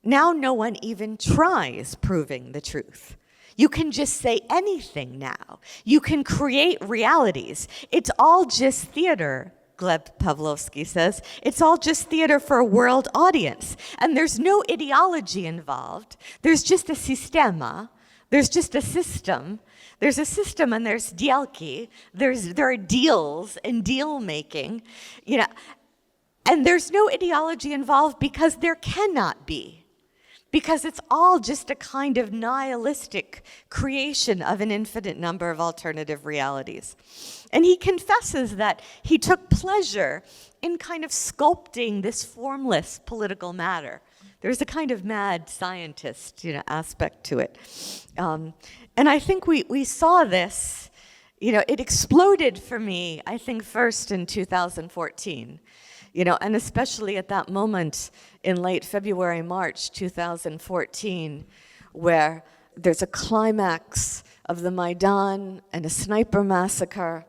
Now no one even tries proving the truth. You can just say anything now. You can create realities. It's all just theater, Gleb Pavlovsky says. It's all just theater for a world audience. And there's no ideology involved. There's just a sistema. There's just a system. There's a system and there's dialki. There are deals and deal making. And there's no ideology involved because there cannot be. Because it's all just a kind of nihilistic creation of an infinite number of alternative realities. And he confesses that he took pleasure in kind of sculpting this formless political matter. There's a kind of mad scientist, aspect to it. And I think we saw this, it exploded for me, I think first in 2014. And especially at that moment in late February, March 2014, where there's a climax of the Maidan and a sniper massacre,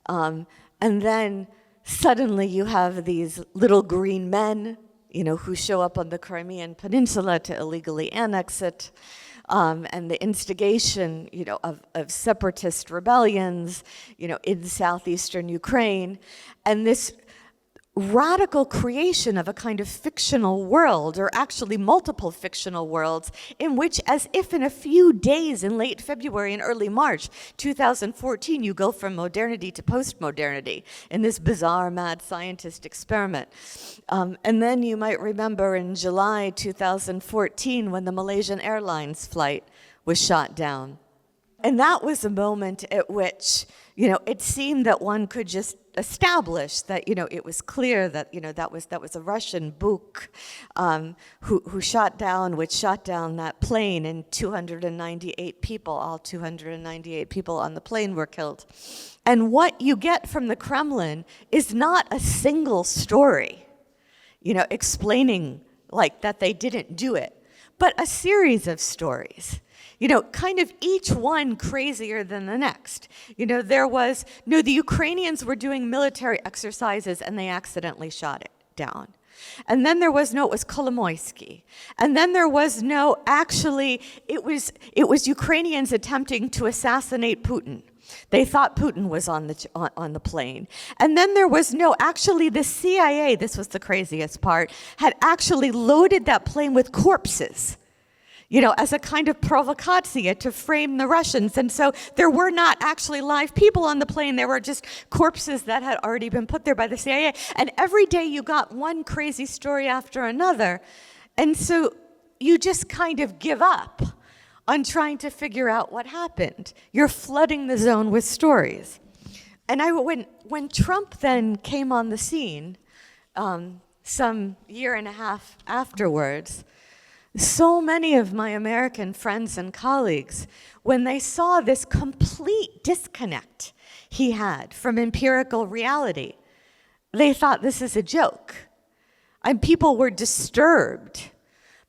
and then suddenly you have these little green men, who show up on the Crimean Peninsula to illegally annex it. and the instigation, of separatist rebellions, in southeastern Ukraine, and this radical creation of a kind of fictional world, or actually multiple fictional worlds, in which, as if in a few days in late February and early March 2014, you go from modernity to postmodernity in this bizarre mad scientist experiment. And then you might remember in July 2014 when the Malaysian Airlines flight was shot down. And that was a moment at which, it seemed that one could just establish that, it was clear that, that was a Russian Buk who shot down that plane, and 298 people, all 298 people on the plane were killed. And what you get from the Kremlin is not a single story, explaining like that they didn't do it, but a series of stories. Kind of each one crazier than the next. The Ukrainians were doing military exercises and they accidentally shot it down. And then it was Kolomoisky. And then it was Ukrainians attempting to assassinate Putin. They thought Putin was on the plane. And then the CIA, this was the craziest part, had actually loaded that plane with corpses, as a kind of provocatia to frame the Russians. And so there were not actually live people on the plane. There were just corpses that had already been put there by the CIA. And every day you got one crazy story after another. And so you just kind of give up on trying to figure out what happened. You're flooding the zone with stories. And when Trump then came on the scene, some year and a half afterwards, so many of my American friends and colleagues, when they saw this complete disconnect he had from empirical reality, they thought this is a joke. And people were disturbed.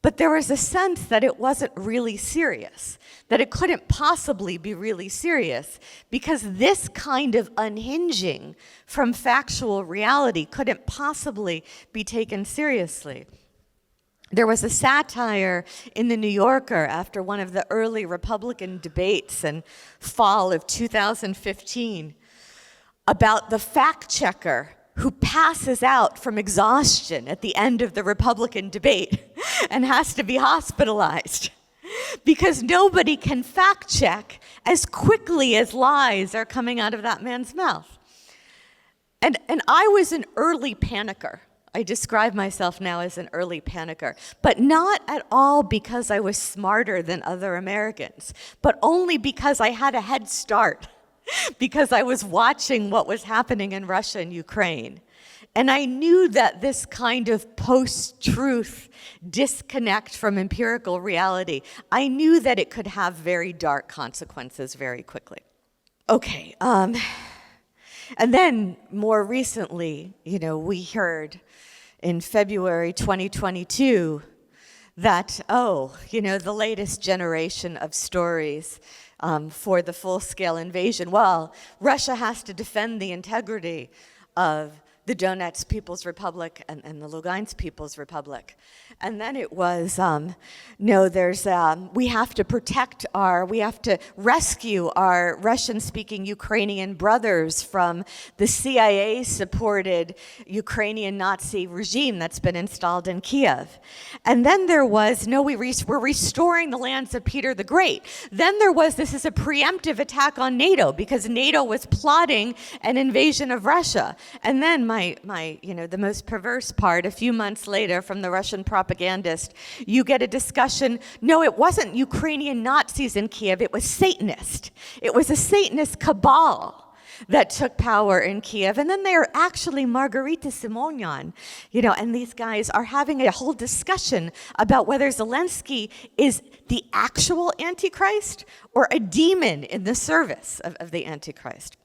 But there was a sense that it wasn't really serious, that it couldn't possibly be really serious, because this kind of unhinging from factual reality couldn't possibly be taken seriously. There was a satire in the New Yorker after one of the early Republican debates in fall of 2015 about the fact checker who passes out from exhaustion at the end of the Republican debate and has to be hospitalized because nobody can fact check as quickly as lies are coming out of that man's mouth. And I was an early panicker. I describe myself now as an early panicker, but not at all because I was smarter than other Americans, but only because I had a head start, because I was watching what was happening in Russia and Ukraine. And I knew that this kind of post-truth disconnect from empirical reality, I knew that it could have very dark consequences very quickly. Okay, and then more recently, we heard in February 2022 that, the latest generation of stories for the full-scale invasion, well, Russia has to defend the integrity of the Donetsk People's Republic and the Lugansk People's Republic. And then it was, we have to rescue our Russian-speaking Ukrainian brothers from the CIA-supported Ukrainian Nazi regime that's been installed in Kiev. And then there was, we're restoring the lands of Peter the Great. Then there was, this is a preemptive attack on NATO because NATO was plotting an invasion of Russia. And then the most perverse part, a few months later from the Russian propagandist, you get a discussion, no, it wasn't Ukrainian Nazis in Kiev, it was Satanist. It was a Satanist cabal that took power in Kiev. And then they're actually Margarita Simonyan, and these guys are having a whole discussion about whether Zelensky is the actual Antichrist or a demon in the service of the Antichrist.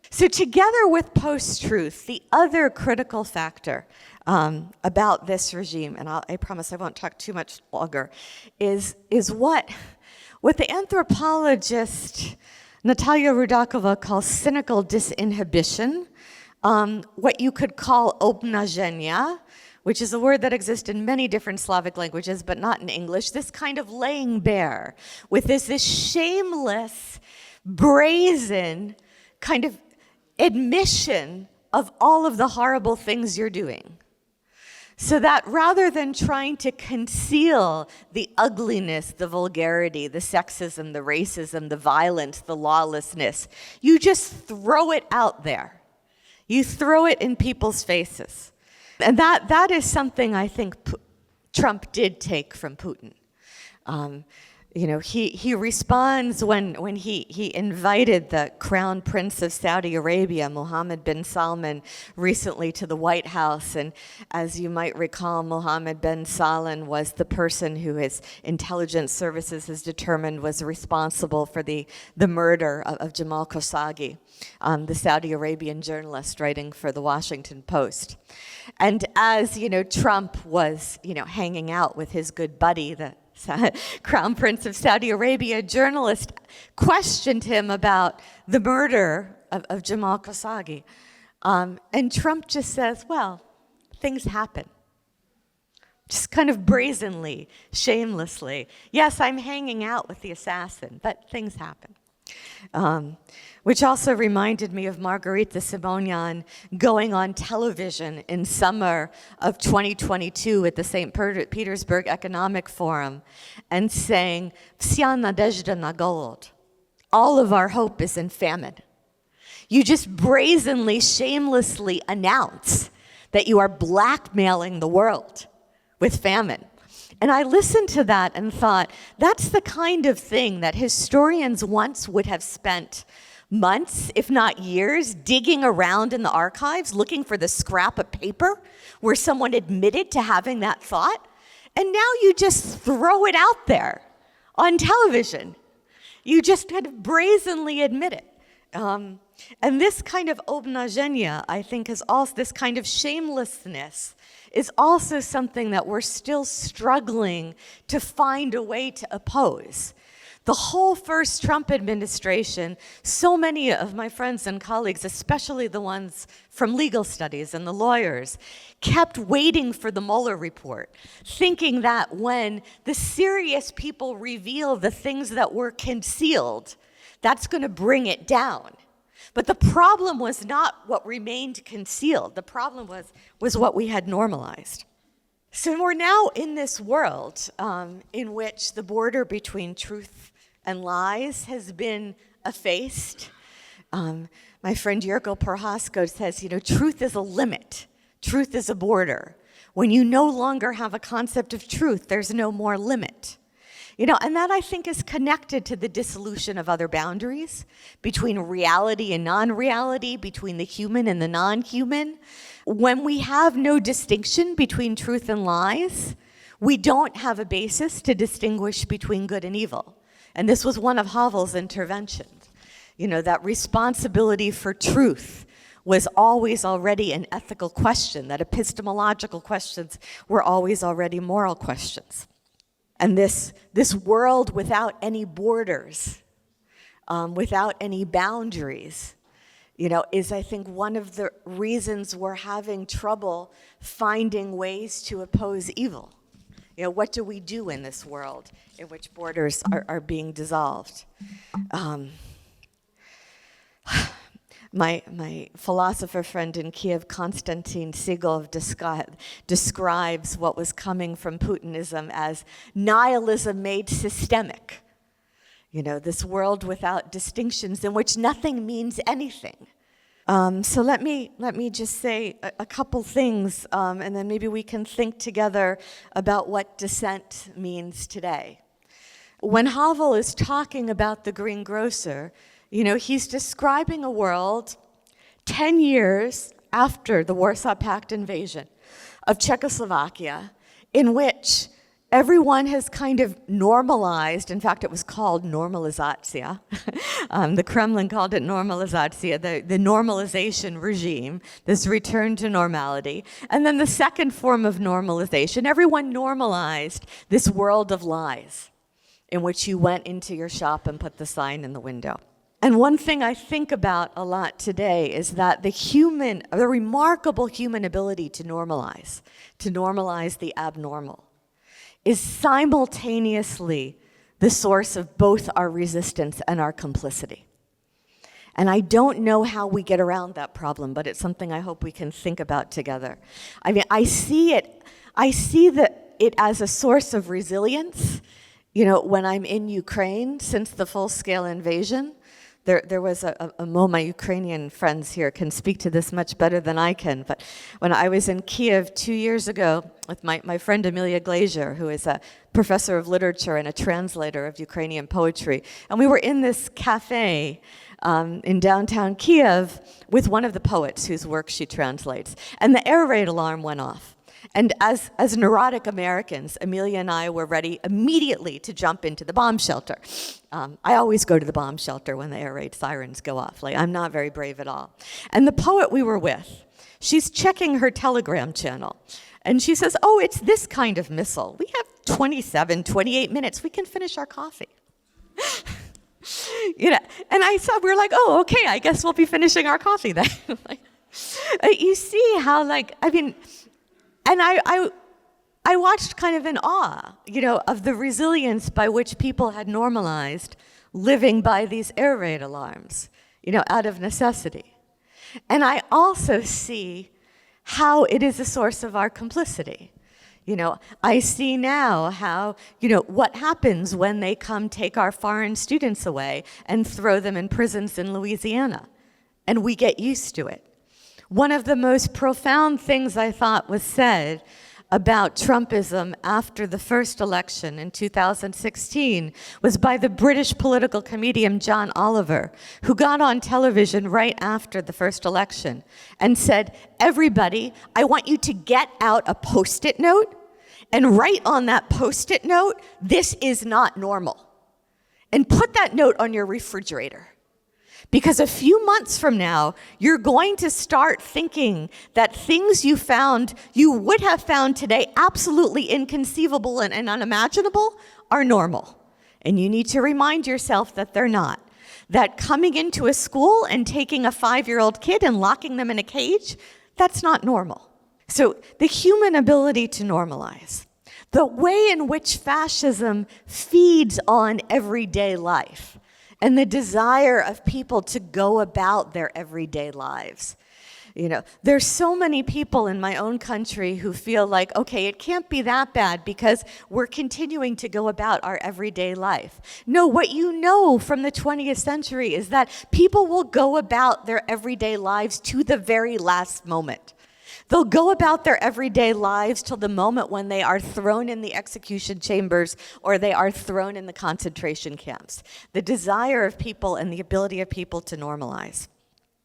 So together with post-truth, the other critical factor about this regime, and I promise I won't talk too much longer, is what the anthropologist Natalia Rudakova calls cynical disinhibition, what you could call obnazhenia, which is a word that exists in many different Slavic languages, but not in English, this kind of laying bare with this shameless, brazen kind of admission of all of the horrible things you're doing. So that rather than trying to conceal the ugliness, the vulgarity, the sexism, the racism, the violence, the lawlessness, you just throw it out there. You throw it in people's faces. And that is something I think Trump did take from Putin. He responds when he invited the Crown Prince of Saudi Arabia, Mohammed bin Salman, recently to the White House. And as you might recall, Mohammed bin Salman was the person who his intelligence services has determined was responsible for the murder of Jamal Khashoggi, the Saudi Arabian journalist writing for the Washington Post. And as, Trump was, hanging out with his good buddy, the Crown Prince of Saudi Arabia, a journalist questioned him about the murder of Jamal Khashoggi. And Trump just says, well, things happen. Just kind of brazenly, shamelessly. Yes, I'm hanging out with the assassin, but things happen. Which also reminded me of Margarita Simonyan going on television in summer of 2022 at the St. Petersburg Economic Forum and saying, "Vся надежда на голод." All of our hope is in famine. You just brazenly, shamelessly announce that you are blackmailing the world with famine. And I listened to that and thought, that's the kind of thing that historians once would have spent months, if not years, digging around in the archives, looking for the scrap of paper where someone admitted to having that thought. And now you just throw it out there on television. You just kind of brazenly admit it. And this kind of obnaženia, I think, is also this kind of shamelessness is also something that we're still struggling to find a way to oppose. The whole first Trump administration, so many of my friends and colleagues, especially the ones from legal studies and the lawyers, kept waiting for the Mueller report, thinking that when the serious people reveal the things that were concealed, that's going to bring it down. But the problem was not what remained concealed. The problem was what we had normalized. So we're now in this world in which the border between truth and lies has been effaced. My friend Jirko Prohasko says, truth is a limit. Truth is a border. When you no longer have a concept of truth, there's no more limit. And that, I think, is connected to the dissolution of other boundaries between reality and non-reality, between the human and the non-human. When we have no distinction between truth and lies, we don't have a basis to distinguish between good and evil. And this was one of Havel's interventions. That responsibility for truth was always already an ethical question, that epistemological questions were always already moral questions. And this world without any borders, without any boundaries, is, I think, one of the reasons we're having trouble finding ways to oppose evil. What do we do in this world in which borders are being dissolved? My philosopher friend in Kiev, Konstantin Sigov, describes what was coming from Putinism as nihilism made systemic. This world without distinctions in which nothing means anything. So let me just say a couple things, and then maybe we can think together about what dissent means today. When Havel is talking about the Greengrocer, he's describing a world 10 years after the Warsaw Pact invasion of Czechoslovakia, in which everyone has kind of normalized. In fact, it was called normalizacja. The Kremlin called it normalizacja, the normalization regime, this return to normality. And then the second form of normalization, everyone normalized this world of lies in which you went into your shop and put the sign in the window. And one thing I think about a lot today is that the remarkable human ability to normalize the abnormal, is simultaneously the source of both our resistance and our complicity. And I don't know how we get around that problem, but it's something I hope we can think about together. I mean, I see it as a source of resilience, when I'm in Ukraine since the full-scale invasion. There was a moment, my Ukrainian friends here can speak to this much better than I can, but when I was in Kiev 2 years ago with my friend Amelia Glazier, who is a professor of literature and a translator of Ukrainian poetry, and we were in this cafe in downtown Kiev with one of the poets whose work she translates, and the air raid alarm went off. And as neurotic Americans, Amelia and I were ready immediately to jump into the bomb shelter. I always go to the bomb shelter when the air raid sirens go off. I'm not very brave at all. And the poet we were with, she's checking her Telegram channel. And she says, oh, it's this kind of missile. We have 28 minutes. We can finish our coffee. And we're like, oh, okay, I guess we'll be finishing our coffee then. You see how, and I watched kind of in awe, of the resilience by which people had normalized living by these air raid alarms, out of necessity. And I also see how it is a source of our complicity. I see now how, what happens when they come take our foreign students away and throw them in prisons in Louisiana, and we get used to it. One of the most profound things I thought was said about Trumpism after the first election in 2016 was by the British political comedian John Oliver, who got on television right after the first election and said, everybody, I want you to get out a Post-it note and write on that Post-it note, this is not normal. And put that note on your refrigerator. Because a few months from now, you're going to start thinking that things you would have found today absolutely inconceivable and unimaginable are normal. And you need to remind yourself that they're not. That coming into a school and taking a 5-year-old kid and locking them in a cage, that's not normal. So the human ability to normalize, the way in which fascism feeds on everyday life, and the desire of people to go about their everyday lives. There's so many people in my own country who feel like, okay, it can't be that bad because we're continuing to go about our everyday life. No, what you know from the 20th century is that people will go about their everyday lives to the very last moment. They'll go about their everyday lives till the moment when they are thrown in the execution chambers or they are thrown in the concentration camps. The desire of people and the ability of people to normalize.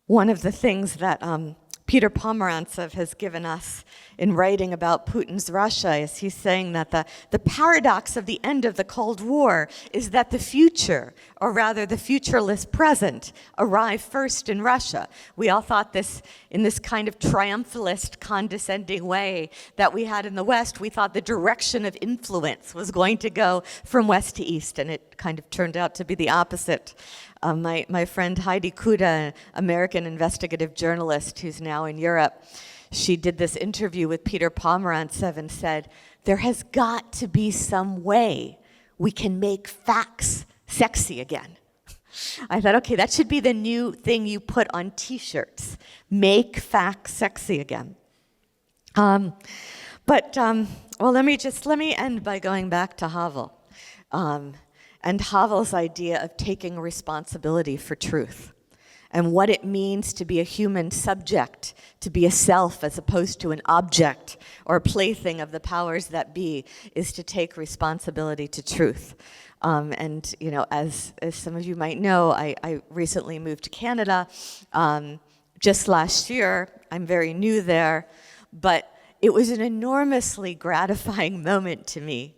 One of the things that Peter Pomerantsev has given us in writing about Putin's Russia is he's saying that the paradox of the end of the Cold War is that the future, or rather the futureless present, arrived first in Russia. We all thought this in this kind of triumphalist, condescending way that we had in the West. We thought the direction of influence was going to go from West to East, and it kind of turned out to be the opposite. My friend Heidi Kuda, American investigative journalist who's now in Europe, she did this interview with Peter Pomerantsev and said, there has got to be some way we can make facts sexy again. I thought, okay, that should be the new thing you put on T-shirts. Make facts sexy again. Well, let me end by going back to Havel. And Havel's idea of taking responsibility for truth and what it means to be a human subject, to be a self as opposed to an object or a plaything of the powers that be, is to take responsibility to truth. And as some of you might know, I recently moved to Canada just last year. I'm very new there, but it was an enormously gratifying moment to me.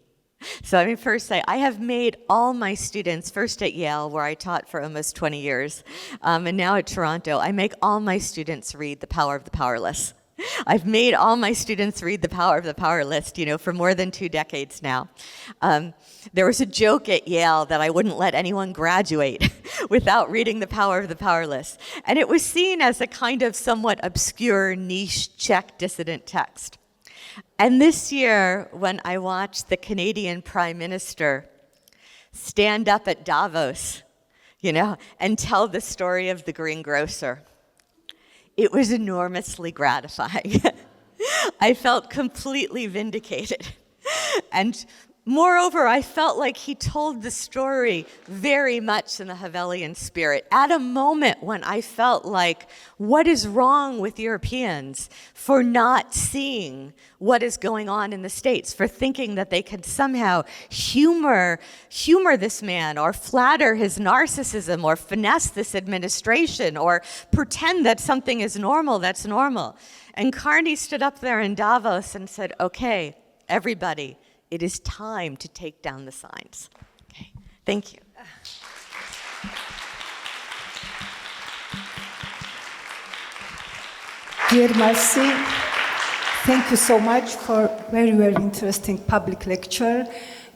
So let me first say, I have made all my students, first at Yale, where I taught for almost 20 years, and now at Toronto, I make all my students read The Power of the Powerless. I've made all my students read The Power of the Power list, for more than 2 decades now. There was a joke at Yale that I wouldn't let anyone graduate without reading The Power of the Power list. And it was seen as a kind of somewhat obscure, niche, Czech dissident text. And this year, when I watched the Canadian Prime Minister stand up at Davos, and tell the story of the Greengrocer, it was enormously gratifying. I felt completely vindicated. And moreover, I felt like he told the story very much in the Havelian spirit, at a moment when I felt like, what is wrong with Europeans for not seeing what is going on in the States, for thinking that they could somehow humor this man, or flatter his narcissism, or finesse this administration, or pretend that something is normal that's normal. And Carney stood up there in Davos and said, okay, everybody, it is time to take down the signs. Okay, thank you. Dear Marci, thank you so much for very, very interesting public lecture.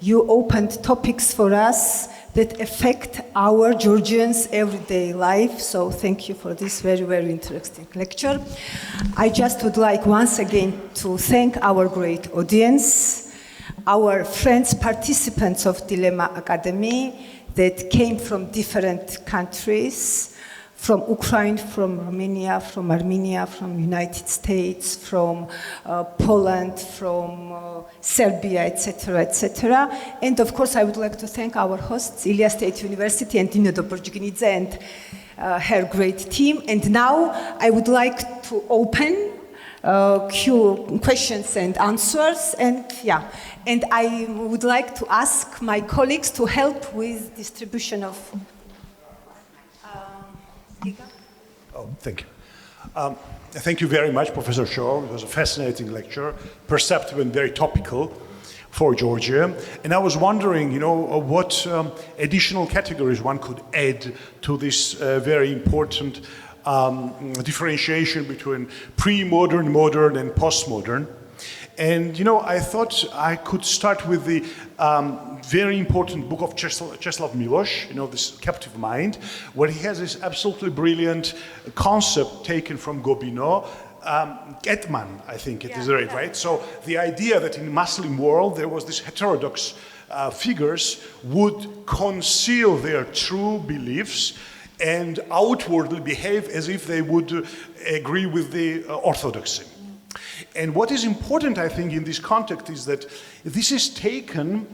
You opened topics for us that affect our Georgians' everyday life, so thank you for this very, very interesting lecture. I just would like once again to thank our great audience, our friends, participants of Dilemma Academy that came from different countries, from Ukraine, from Romania, from Armenia, from United States, from Poland, from Serbia, etc., etc. And of course, I would like to thank our hosts, Ilia State University and Nino Dobrogidze and her great team. And now I would like to open questions and answers, and I would like to ask my colleagues to help with distribution of. Thank you. Thank you very much, Professor Shaw. It was a fascinating lecture, perceptive and very topical for Georgia. And I was wondering, what additional categories one could add to this very important differentiation between pre-modern, modern, and postmodern. And, I thought I could start with the very important book of Czesław Miłosz, this Captive Mind, where he has this absolutely brilliant concept taken from Gobino, Getman, I think it is right? So the idea that in the Muslim world there was this heterodox figures would conceal their true beliefs and outwardly behave as if they would agree with the orthodoxy. And what is important, I think, in this context is that this is taken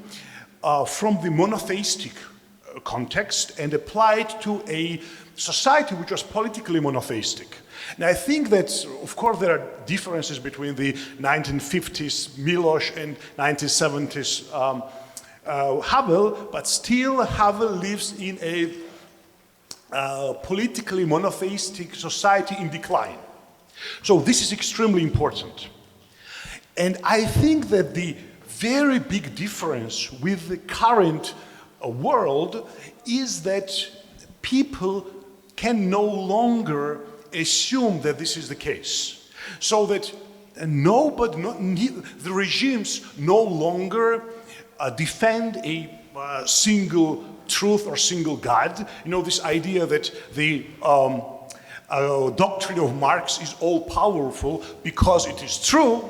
from the monotheistic context and applied to a society which was politically monotheistic. And I think that, of course, there are differences between the 1950s Miloš and 1970s Havel, but still Havel lives in a politically monotheistic society in decline. So this is extremely important. And I think that the very big difference with the current world is that people can no longer assume that this is the case. So that the regimes no longer defend a single truth or single God. This idea that the doctrine of Marx is all-powerful because it is true,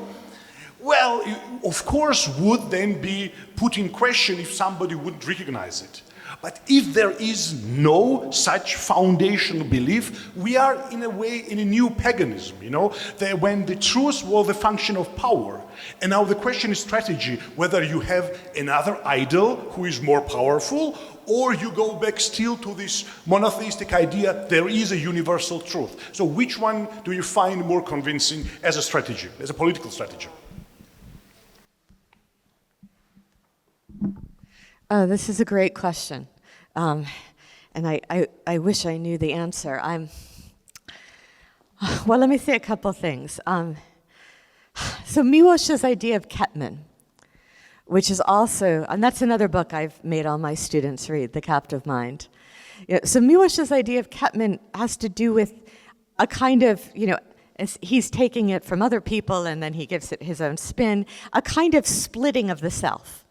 well, of course, would then be put in question if somebody wouldn't recognize it. But if there is no such foundational belief, we are in a way in a new paganism, that when the truth was the function of power. And now the question is strategy, whether you have another idol who is more powerful, or you go back still to this monotheistic idea, there is a universal truth. So which one do you find more convincing as a strategy, as a political strategy? This is a great question. And I wish I knew the answer. Well, let me say a couple things. So Miłosz's idea of Ketman, which is also, and that's another book I've made all my students read, The Captive Mind. So Miłosz's idea of Ketman has to do with a kind of, he's taking it from other people and then he gives it his own spin, a kind of splitting of the self.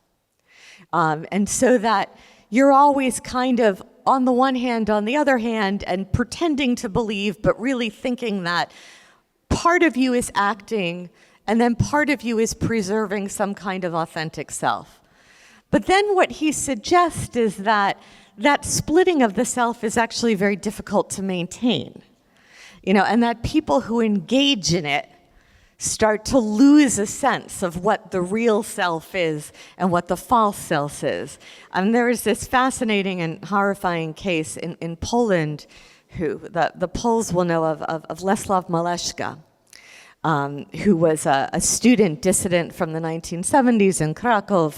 And so that you're always kind of on the one hand, on the other hand, and pretending to believe, but really thinking that part of you is acting and then part of you is preserving some kind of authentic self. But then what he suggests is that that splitting of the self is actually very difficult to maintain. And that people who engage in it start to lose a sense of what the real self is and what the false self is. There is this fascinating and horrifying case in Poland, who the Poles will know of Václav Maleška, who was a student dissident from the 1970s in Krakow,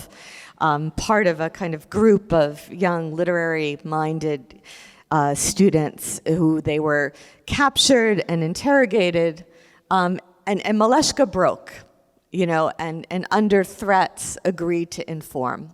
part of a kind of group of young literary-minded students who they were captured and interrogated, and Maleška broke, and under threats agreed to inform,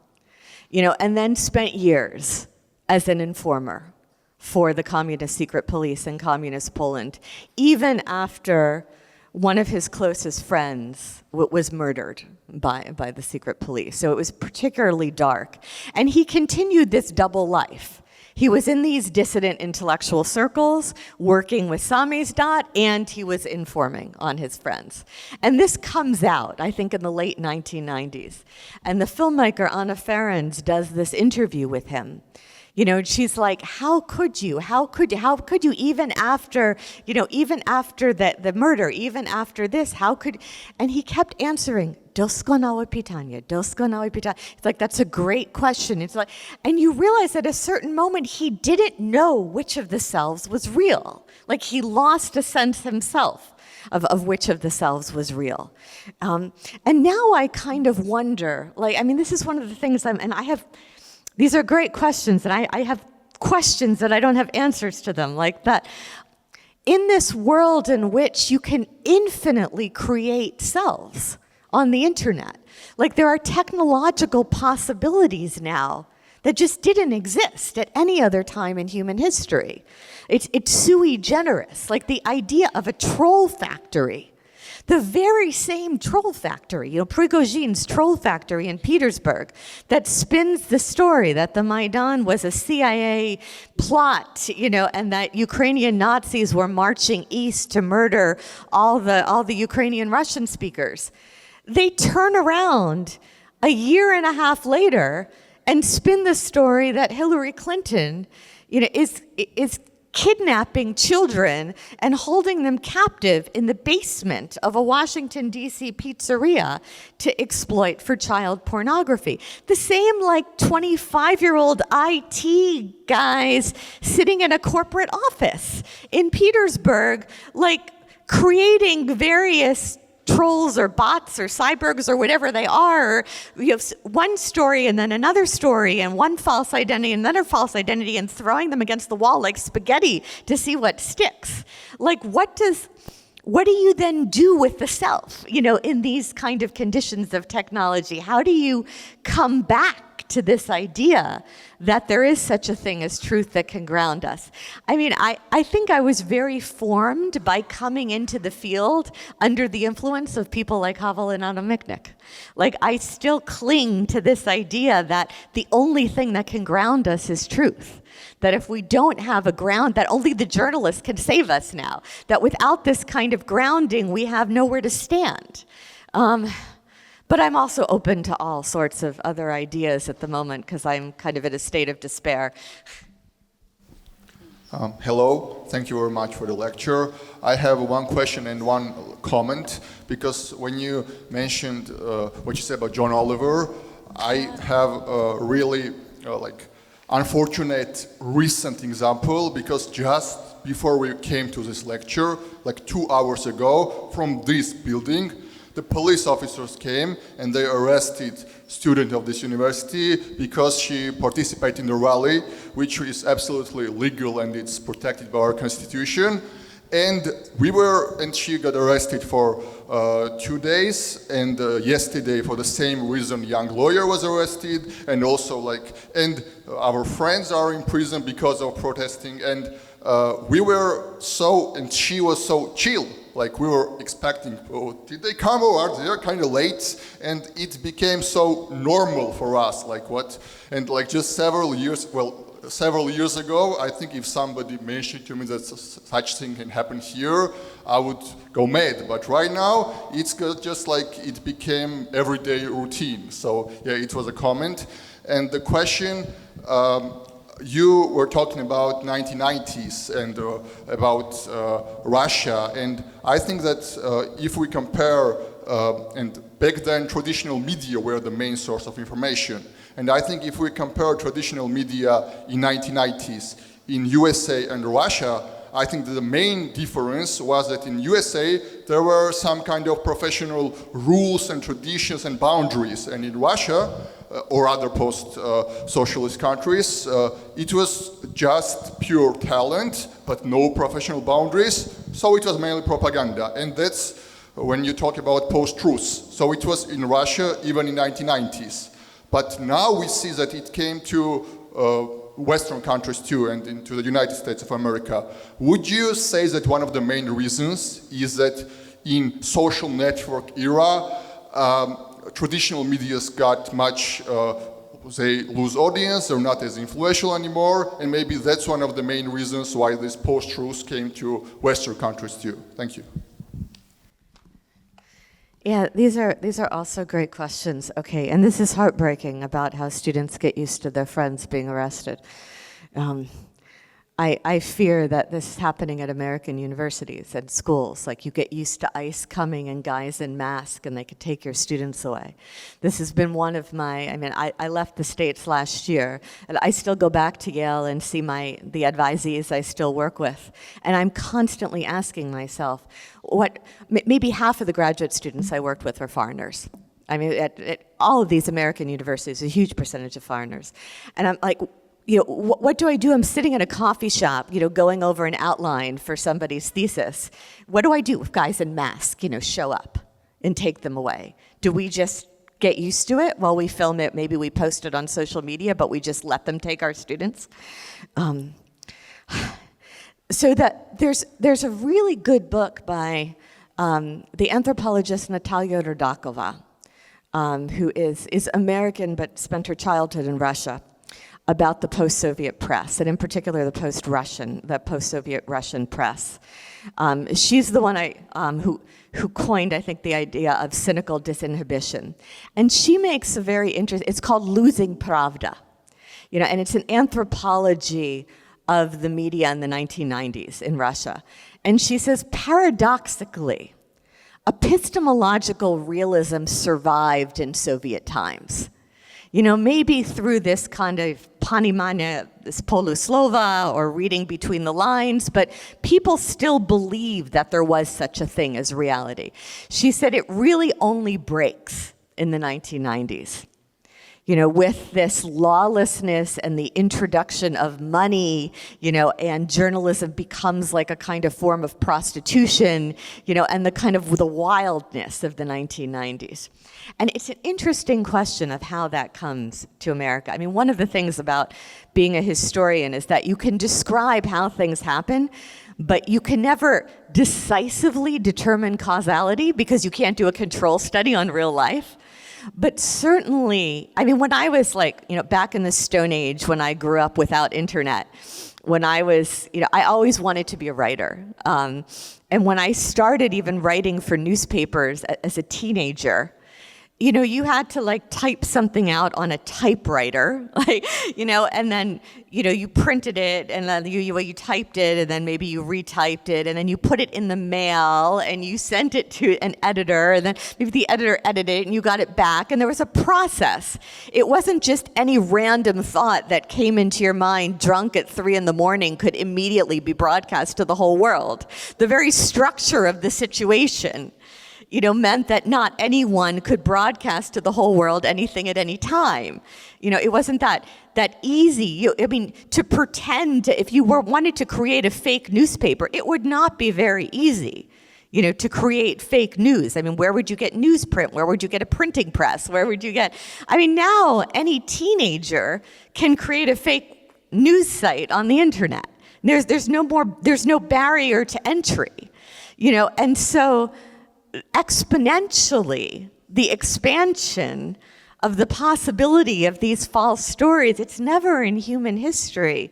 and then spent years as an informer for the communist secret police in communist Poland, even after one of his closest friends was murdered by the secret police. So it was particularly dark. And he continued this double life. He was in these dissident intellectual circles, working with Samizdat, and he was informing on his friends. And this comes out, I think, in the late 1990s. And the filmmaker Anna Ferens does this interview with him. And she's like, how could you even after, even after the murder, even after this, and he kept answering, doskonałe pytanie. It's like, that's a great question. It's like, and you realize at a certain moment, he didn't know which of the selves was real. Like he lost a sense himself of which of the selves was real. And now I kind of wonder, this is one of the things these are great questions, and I have questions that I don't have answers to them, like that. In this world in which you can infinitely create selves on the internet, like there are technological possibilities now that just didn't exist at any other time in human history. It's sui generis, like the idea of a troll factory. The very same troll factory, Prigozhin's troll factory in Petersburg, that spins the story that the Maidan was a CIA plot, and that Ukrainian Nazis were marching east to murder all the Ukrainian Russian speakers. They turn around a year and a half later and spin the story that Hillary Clinton, is kidnapping children and holding them captive in the basement of a Washington, D.C. pizzeria to exploit for child pornography. The same 25-year-old IT guys sitting in a corporate office in Petersburg, creating various trolls or bots or cyborgs or whatever they are. You have one story and then another story and one false identity and another false identity and throwing them against the wall like spaghetti to see what sticks. What do you then do with the self, in these kind of conditions of technology? How do you come back to this idea that there is such a thing as truth that can ground us? I think I was very formed by coming into the field under the influence of people like Havel and Anna Michnik. I still cling to this idea that the only thing that can ground us is truth. That if we don't have a ground, that only the journalists can save us now. That without this kind of grounding, we have nowhere to stand. But I'm also open to all sorts of other ideas at the moment because I'm kind of in a state of despair. Hello, thank you very much for the lecture. I have one question and one comment, because when you mentioned what you said about John Oliver, I have a really unfortunate recent example, because just before we came to this lecture, 2 hours ago, from this building, the police officers came and they arrested student of this university because she participated in the rally, which is absolutely legal and it's protected by our constitution. And she got arrested for 2 days, and yesterday for the same reason young lawyer was arrested, and also and our friends are in prison because of protesting. And we were so, and she was so chill. Like we were expecting, oh, did they come or are they kind of late? And it became so normal for us, like what? And like just several years ago, I think if somebody mentioned to me that such thing can happen here, I would go mad. But right now, it's just like it became everyday routine. So yeah, it was a comment. And the question, you were talking about 1990s and about Russia, and I think that if we compare, and back then traditional media were the main source of information, and I think if we compare traditional media in 1990s in USA and Russia, I think that the main difference was that in USA there were some kind of professional rules and traditions and boundaries, and in Russia or other post-socialist countries, it was just pure talent, but no professional boundaries, so it was mainly propaganda. And that's when you talk about post-truth. So it was in Russia even in 1990s. But now we see that it came to Western countries too, and into the United States of America. Would you say that one of the main reasons is that in social network era, traditional media's got much, they lose audience, they're not as influential anymore, and maybe that's one of the main reasons why this post-truth came to Western countries too? Thank you. Yeah, these are also great questions. Okay, and this is heartbreaking about how students get used to their friends being arrested. I fear that this is happening at American universities and schools. Like, you get used to ICE coming and guys in masks and they could take your students away. This has been one of my, I left the States last year, and I still go back to Yale and see the advisees I still work with. And I'm constantly asking myself, maybe half of the graduate students I worked with are foreigners. I mean, at all of these American universities, a huge percentage of foreigners. And I'm like, what do I do? I'm sitting in a coffee shop, going over an outline for somebody's thesis. What do I do if guys in masks, show up and take them away? Do we just get used to it while we film it? Maybe we post it on social media, but we just let them take our students? So that there's a really good book by the anthropologist Natalia Rudakova, who is American but spent her childhood in Russia, about the post-Soviet press, and in particular the post-Soviet Russian press. She's the one who coined, I think, the idea of cynical disinhibition. And she makes a very interesting, it's called Losing Pravda. And it's an anthropology of the media in the 1990s in Russia. And she says, paradoxically, epistemological realism survived in Soviet times. Maybe through this kind of panimania, this poluslova, or reading between the lines, but people still believe that there was such a thing as reality. She said it really only breaks in the 1990s. With this lawlessness and the introduction of money, and journalism becomes like a kind of form of prostitution, and the kind of the wildness of the 1990s. And it's an interesting question of how that comes to America. One of the things about being a historian is that you can describe how things happen, but you can never decisively determine causality because you can't do a control study on real life. But certainly, when I was back in the Stone Age, when I grew up without internet, when I was, I always wanted to be a writer. And when I started even writing for newspapers as a teenager, you had to type something out on a typewriter, and then, you printed it, and then you typed it, and then maybe you retyped it, and then you put it in the mail, and you sent it to an editor, and then maybe the editor edited it, and you got it back, and there was a process. It wasn't just any random thought that came into your mind drunk at 3 a.m. could immediately be broadcast to the whole world. The very structure of the situation meant that not anyone could broadcast to the whole world anything at any time. It wasn't that easy. To pretend, if you wanted to create a fake newspaper, it would not be very easy, to create fake news. Where would you get newsprint? Where would you get a printing press? Where would you get, now any teenager can create a fake news site on the internet. There's no barrier to entry, you know, and so exponentially, the expansion of the possibility of these false stories, it's never in human history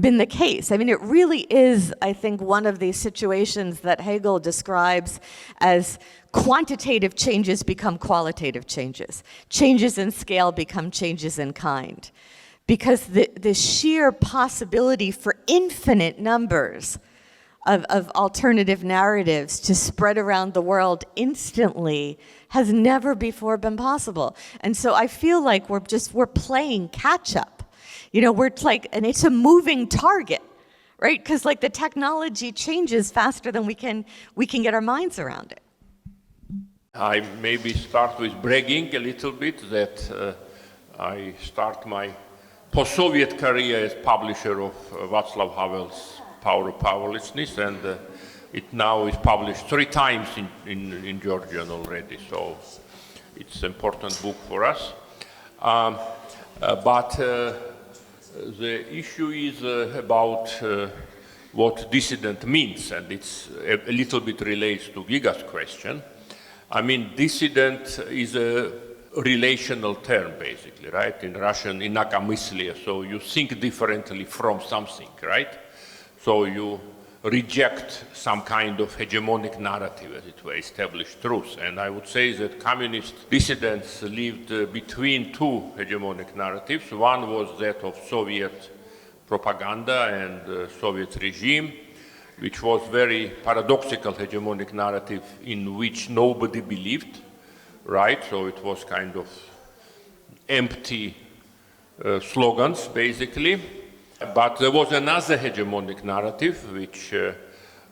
been the case. I mean, it really is, I think, one of these situations that Hegel describes as quantitative changes become qualitative changes. Changes in scale become changes in kind. Because the sheer possibility for infinite numbers of alternative narratives to spread around the world instantly has never before been possible. And so I feel like we're playing catch up. You know, and it's a moving target, right? Because like the technology changes faster than we can get our minds around it. I maybe start with bragging a little bit that I start my post-Soviet career as publisher of Václav Havel's Power of Powerlessness, and it now is published 3 times in Georgian already, so it's an important book for us. But the issue is about what dissident means, and it's a little bit relates to Giga's question. I mean, dissident is a relational term, basically, right? In Russian, inakamyslia, so you think differently from something, right? So you reject some kind of hegemonic narrative, as it were, established truth. And I would say that communist dissidents lived between 2 hegemonic narratives. One was that of Soviet propaganda and Soviet regime, which was very paradoxical hegemonic narrative in which nobody believed, right? So it was kind of empty slogans, basically. But there was another hegemonic narrative, which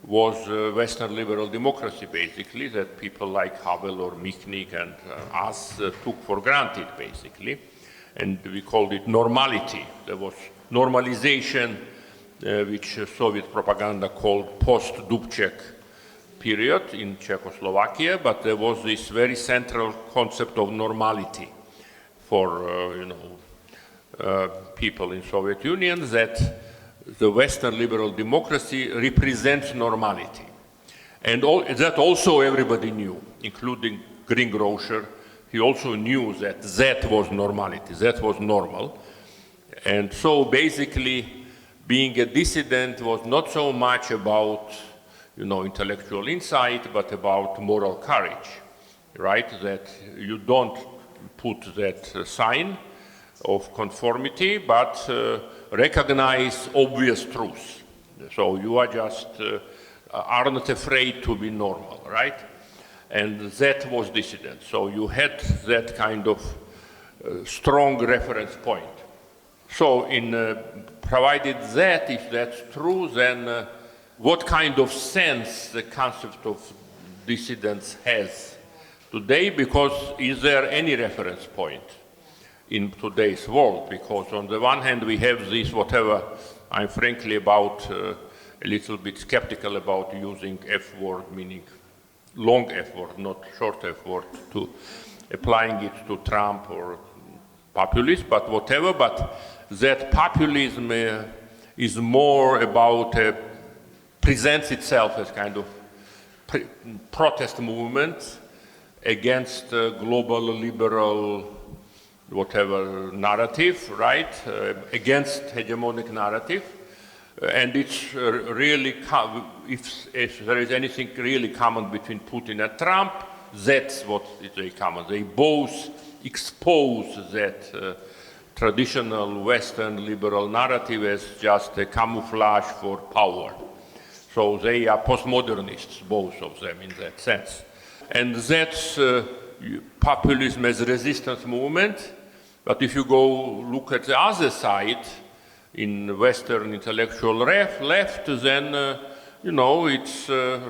was Western liberal democracy, basically, that people like Havel or Michnik and us took for granted, basically. And we called it normality. There was normalization, which Soviet propaganda called post-Dubček period in Czechoslovakia, but there was this very central concept of normality for, people in Soviet Union, that the Western liberal democracy represents normality. And that also everybody knew, including Greengrocer. He also knew that that was normality, that was normal. And so basically, being a dissident was not so much about, intellectual insight, but about moral courage, right? That you don't put that sign of conformity, but recognize obvious truths. So you are just, are not afraid to be normal, right? And that was dissident. So you had that kind of strong reference point. So provided that, if that's true, then what kind of sense the concept of dissidence has today? Because is there any reference point in today's world? Because on the one hand, we have this, whatever, I'm frankly about a little bit skeptical about using F word, meaning long F word, not short F word, to applying it to Trump or populists, but whatever, but that populism is more about, presents itself as kind of protest movement against global liberal whatever narrative, right, against hegemonic narrative. And it's really, if there is anything really common between Putin and Trump, that's what is very common. They both expose that traditional Western liberal narrative as just a camouflage for power. So they are postmodernists, both of them, in that sense. And that's populism as a resistance movement. But if you go look at the other side, in Western intellectual left, then, it's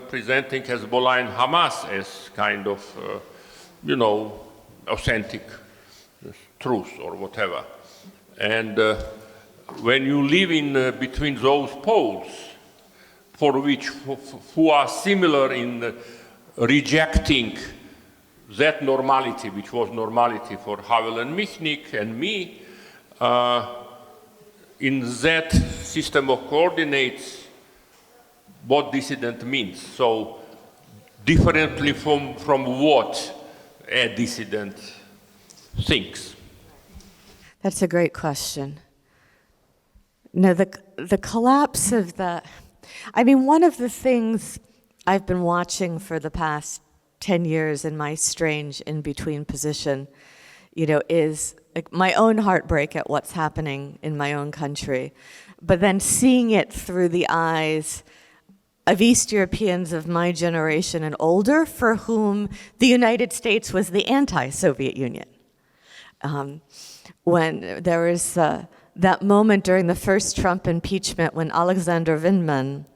presenting Hezbollah and Hamas as kind of, authentic truth or whatever. And when you live in between those poles, who are similar in rejecting that normality, which was normality for Havel and Michnik and me, in that system of coordinates what dissident means. So differently from what a dissident thinks. That's a great question. No, the collapse of one of the things I've been watching for the past 10 years in my strange in-between position, is like my own heartbreak at what's happening in my own country, but then seeing it through the eyes of East Europeans of my generation and older, for whom the United States was the anti-Soviet Union. When there was that moment during the first Trump impeachment when Alexander Vindman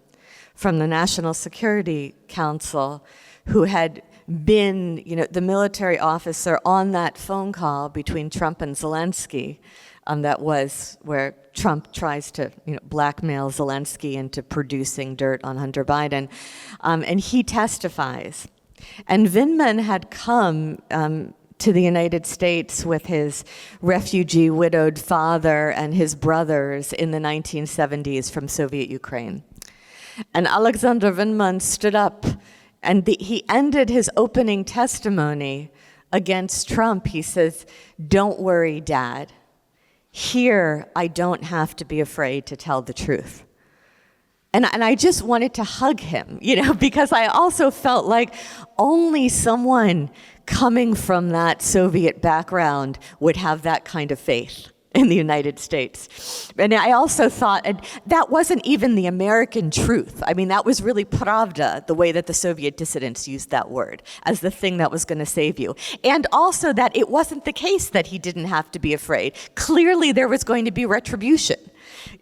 from the National Security Council, who had been, the military officer on that phone call between Trump and Zelensky, that was where Trump tries to, blackmail Zelensky into producing dirt on Hunter Biden, and he testifies. And Vindman had come to the United States with his refugee widowed father and his brothers in the 1970s from Soviet Ukraine. And Alexander Vindman stood up and he ended his opening testimony against Trump. He says, "Don't worry, Dad. Here, I don't have to be afraid to tell the truth." And I just wanted to hug him, because I also felt like only someone coming from that Soviet background would have that kind of faith in the United States. And I also thought, and that wasn't even the American truth. That was really pravda, the way that the Soviet dissidents used that word as the thing that was going to save you. And also that it wasn't the case that he didn't have to be afraid. Clearly there was going to be retribution.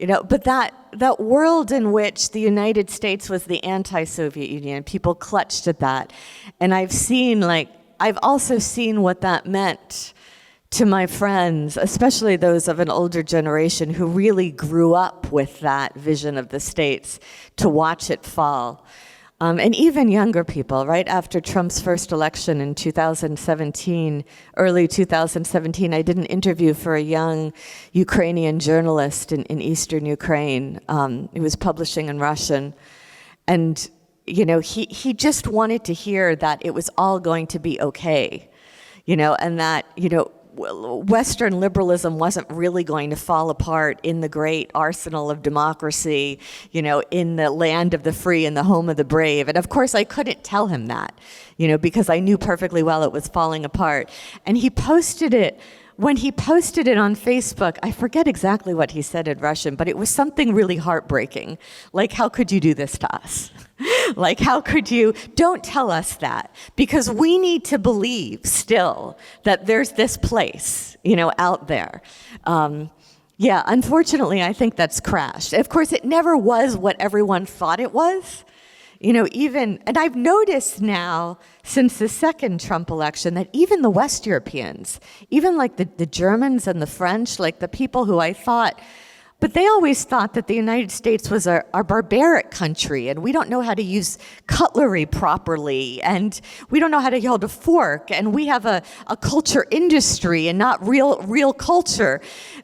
But that world in which the United States was the anti-Soviet Union, people clutched at that. And I've also seen what that meant to my friends, especially those of an older generation who really grew up with that vision of the States, to watch it fall. And even younger people, right after Trump's first election in 2017, early 2017, I did an interview for a young Ukrainian journalist in eastern Ukraine. He was publishing in Russian. And, he just wanted to hear that it was all going to be okay, and that, Western liberalism wasn't really going to fall apart in the great arsenal of democracy, in the land of the free and the home of the brave. And of course, I couldn't tell him that, because I knew perfectly well it was falling apart. And he posted it. When he posted it on Facebook, I forget exactly what he said in Russian, but it was something really heartbreaking. Like, how could you do this to us? Like, how could you? Don't tell us that, because we need to believe still that there's this place, out there. Unfortunately, I think that's crashed. Of course, it never was what everyone thought it was. And I've noticed now, since the second Trump election, that even the West Europeans, even like the Germans and the French, like the people who I thought, but they always thought that the United States was a barbaric country, and we don't know how to use cutlery properly, and we don't know how to hold a fork, and we have a culture industry and not real culture.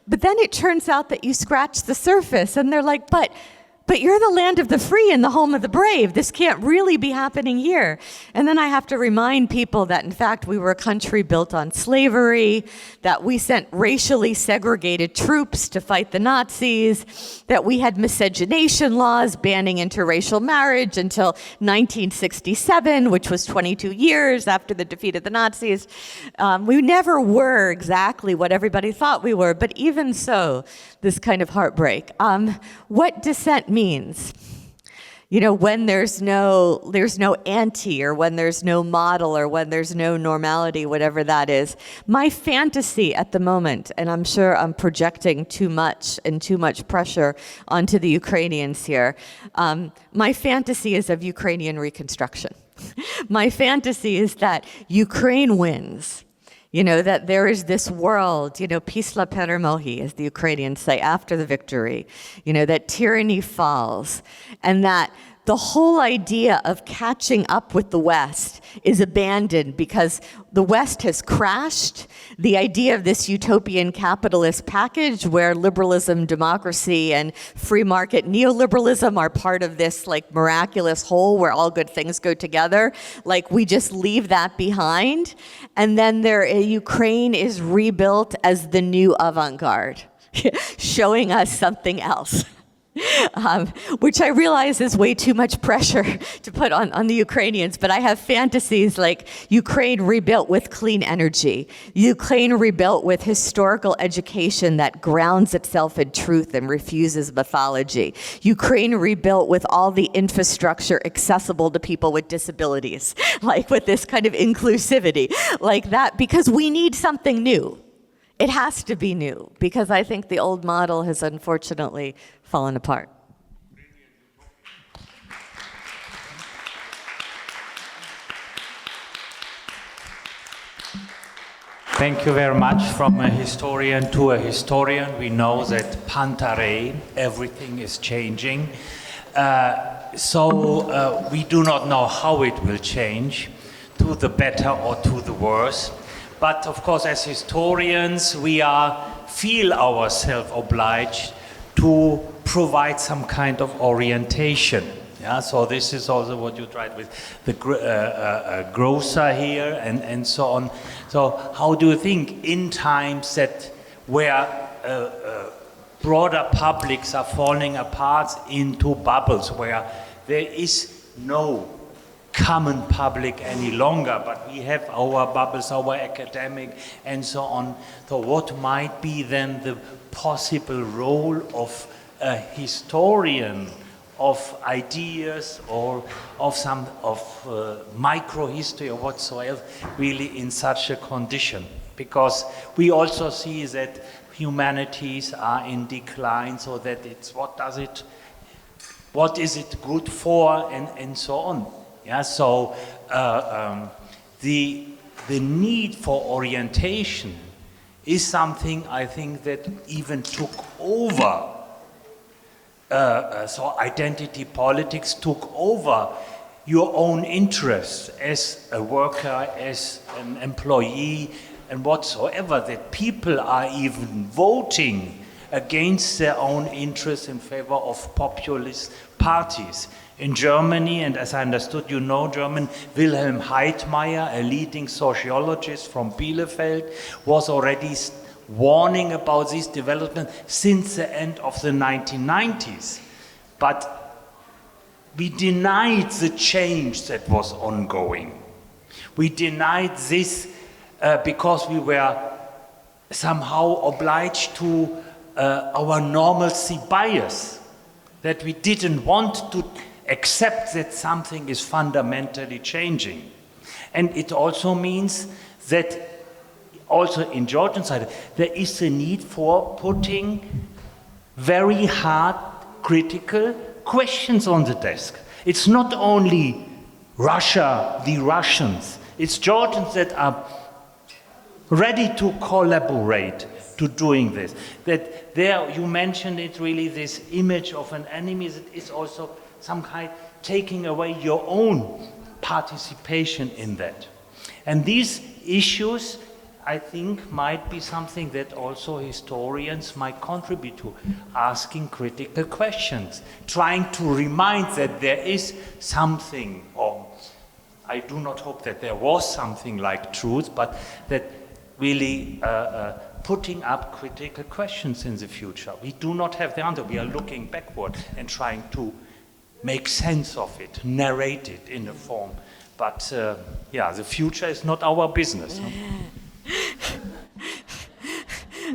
But then it turns out that you scratch the surface, and they're like, but you're the land of the free and the home of the brave. This can't really be happening here. And then I have to remind people that, in fact, we were a country built on slavery, that we sent racially segregated troops to fight the Nazis, that we had miscegenation laws banning interracial marriage until 1967, which was 22 years after the defeat of the Nazis. We never were exactly what everybody thought we were, but even so, this kind of heartbreak. What dissent means, when there's no ante, or when there's no model, or when there's no normality, whatever that is. My fantasy at the moment, and I'm sure I'm projecting too much pressure onto the Ukrainians here, my fantasy is of Ukrainian reconstruction. My fantasy is that Ukraine wins. That there is this world, Pisla Peremohi, as the Ukrainians say, after the victory, that tyranny falls, and that the whole idea of catching up with the West is abandoned because the West has crashed. The idea of this utopian capitalist package where liberalism, democracy, and free market neoliberalism are part of this like miraculous whole where all good things go together, like we just leave that behind. And then Ukraine is rebuilt as the new avant-garde, showing us something else. Which I realize is way too much pressure to put on the Ukrainians, but I have fantasies like Ukraine rebuilt with clean energy, Ukraine rebuilt with historical education that grounds itself in truth and refuses mythology, Ukraine rebuilt with all the infrastructure accessible to people with disabilities, like with this kind of inclusivity, like that, because we need something new. It has to be new, because I think the old model has unfortunately fallen apart. Thank you very much. From a historian to a historian, we know that pantare, everything is changing. So we do not know how it will change, to the better or to the worse. But of course, as historians, we feel ourselves obliged to provide some kind of orientation. Yeah, so this is also what you tried with the grocer here and so on. So how do you think in times that where broader publics are falling apart into bubbles, where there is no common public any longer, but we have our bubbles, our academic and so on. So what might be then the possible role of a historian of ideas or of some microhistory or whatsoever, really in such a condition? Because we also see that humanities are in decline, so that it's what is it good for, and so on. Yeah, so the need for orientation is something I think that even took over. So identity politics took over your own interests as a worker, as an employee, and whatsoever, that people are even voting against their own interests in favor of populist parties. In Germany, and as I understood, you know German, Wilhelm Heidmayer, a leading sociologist from Bielefeld, was already warning about this development since the end of the 1990s. But we denied the change that was ongoing. We denied this because we were somehow obliged to our normalcy bias, that we didn't want to accept that something is fundamentally changing. And it also means that also in Georgian side, there is a need for putting very hard critical questions on the desk. It's not only Russia, the Russians, it's Georgians that are ready to collaborate to doing this. That there, you mentioned it really, this image of an enemy that is also some kind taking away your own participation in that. And these issues, I think, might be something that also historians might contribute to, asking critical questions, trying to remind that there is something, or I do not hope that there was something like truth, but that really putting up critical questions in the future. We do not have the answer. We are looking backward and trying to make sense of it, narrate it in a form. But yeah, the future is not our business.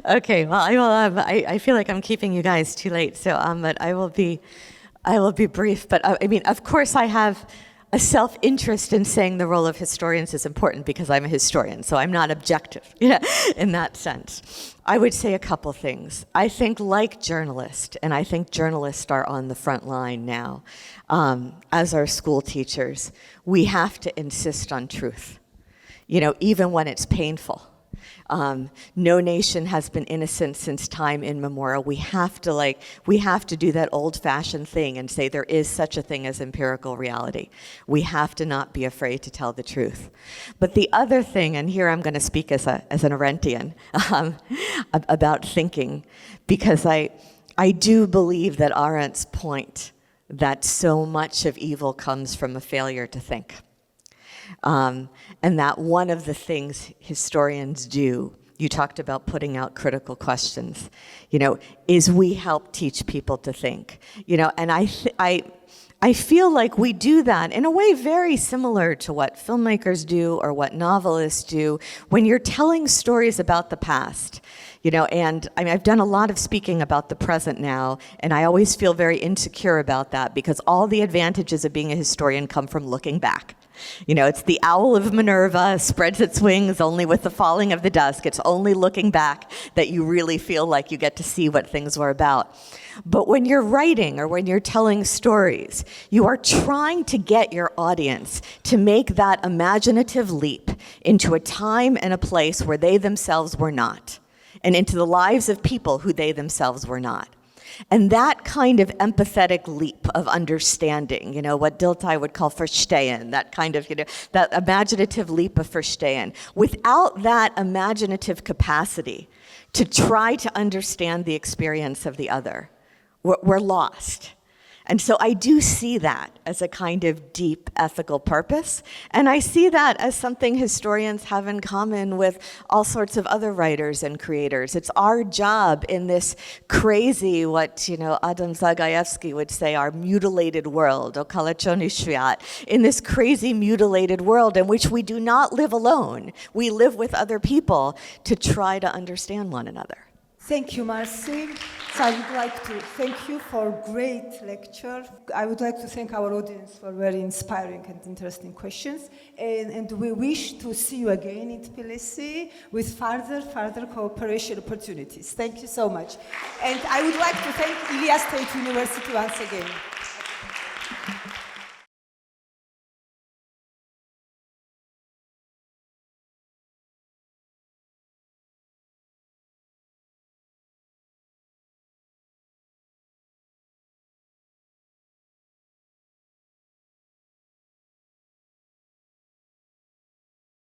Okay, well, I feel like I'm keeping you guys too late, so but I will be brief. But I mean, of course, I have a self-interest in saying the role of historians is important because I'm a historian, so I'm not objective, in that sense. I would say a couple things. I think, like journalists, and I think journalists are on the front line now, as our school teachers, we have to insist on truth, even when it's painful. No nation has been innocent since time immemorial. We have to do that old-fashioned thing and say there is such a thing as empirical reality. We have to not be afraid to tell the truth. But the other thing, and here I'm going to speak as an Arendtian about thinking, because I do believe that Arendt's point that so much of evil comes from a failure to think. And that one of the things historians do, you talked about putting out critical questions, is we help teach people to think. And I feel like we do that in a way very similar to what filmmakers do or what novelists do when you're telling stories about the past. And I've done a lot of speaking about the present now, and I always feel very insecure about that because all the advantages of being a historian come from looking back. It's the owl of Minerva spreads its wings only with the falling of the dusk. It's only looking back that you really feel like you get to see what things were about. But when you're writing or when you're telling stories, you are trying to get your audience to make that imaginative leap into a time and a place where they themselves were not, and into the lives of people who they themselves were not. And that kind of empathetic leap of understanding, what Dilthey would call verstehen, that kind of, that imaginative leap of verstehen. Without that imaginative capacity to try to understand the experience of the other, we're lost. And so I do see that as a kind of deep ethical purpose. And I see that as something historians have in common with all sorts of other writers and creators. It's our job in this crazy, what Adam Zagajewski would say, our mutilated world, okaleczony świat, in this crazy mutilated world in which we do not live alone. We live with other people to try to understand one another. Thank you, Marci. So I would like to thank you for a great lecture. I would like to thank our audience for very inspiring and interesting questions. And we wish to see you again in Tbilisi with further cooperation opportunities. Thank you so much. And I would like to thank Ilia State University once again.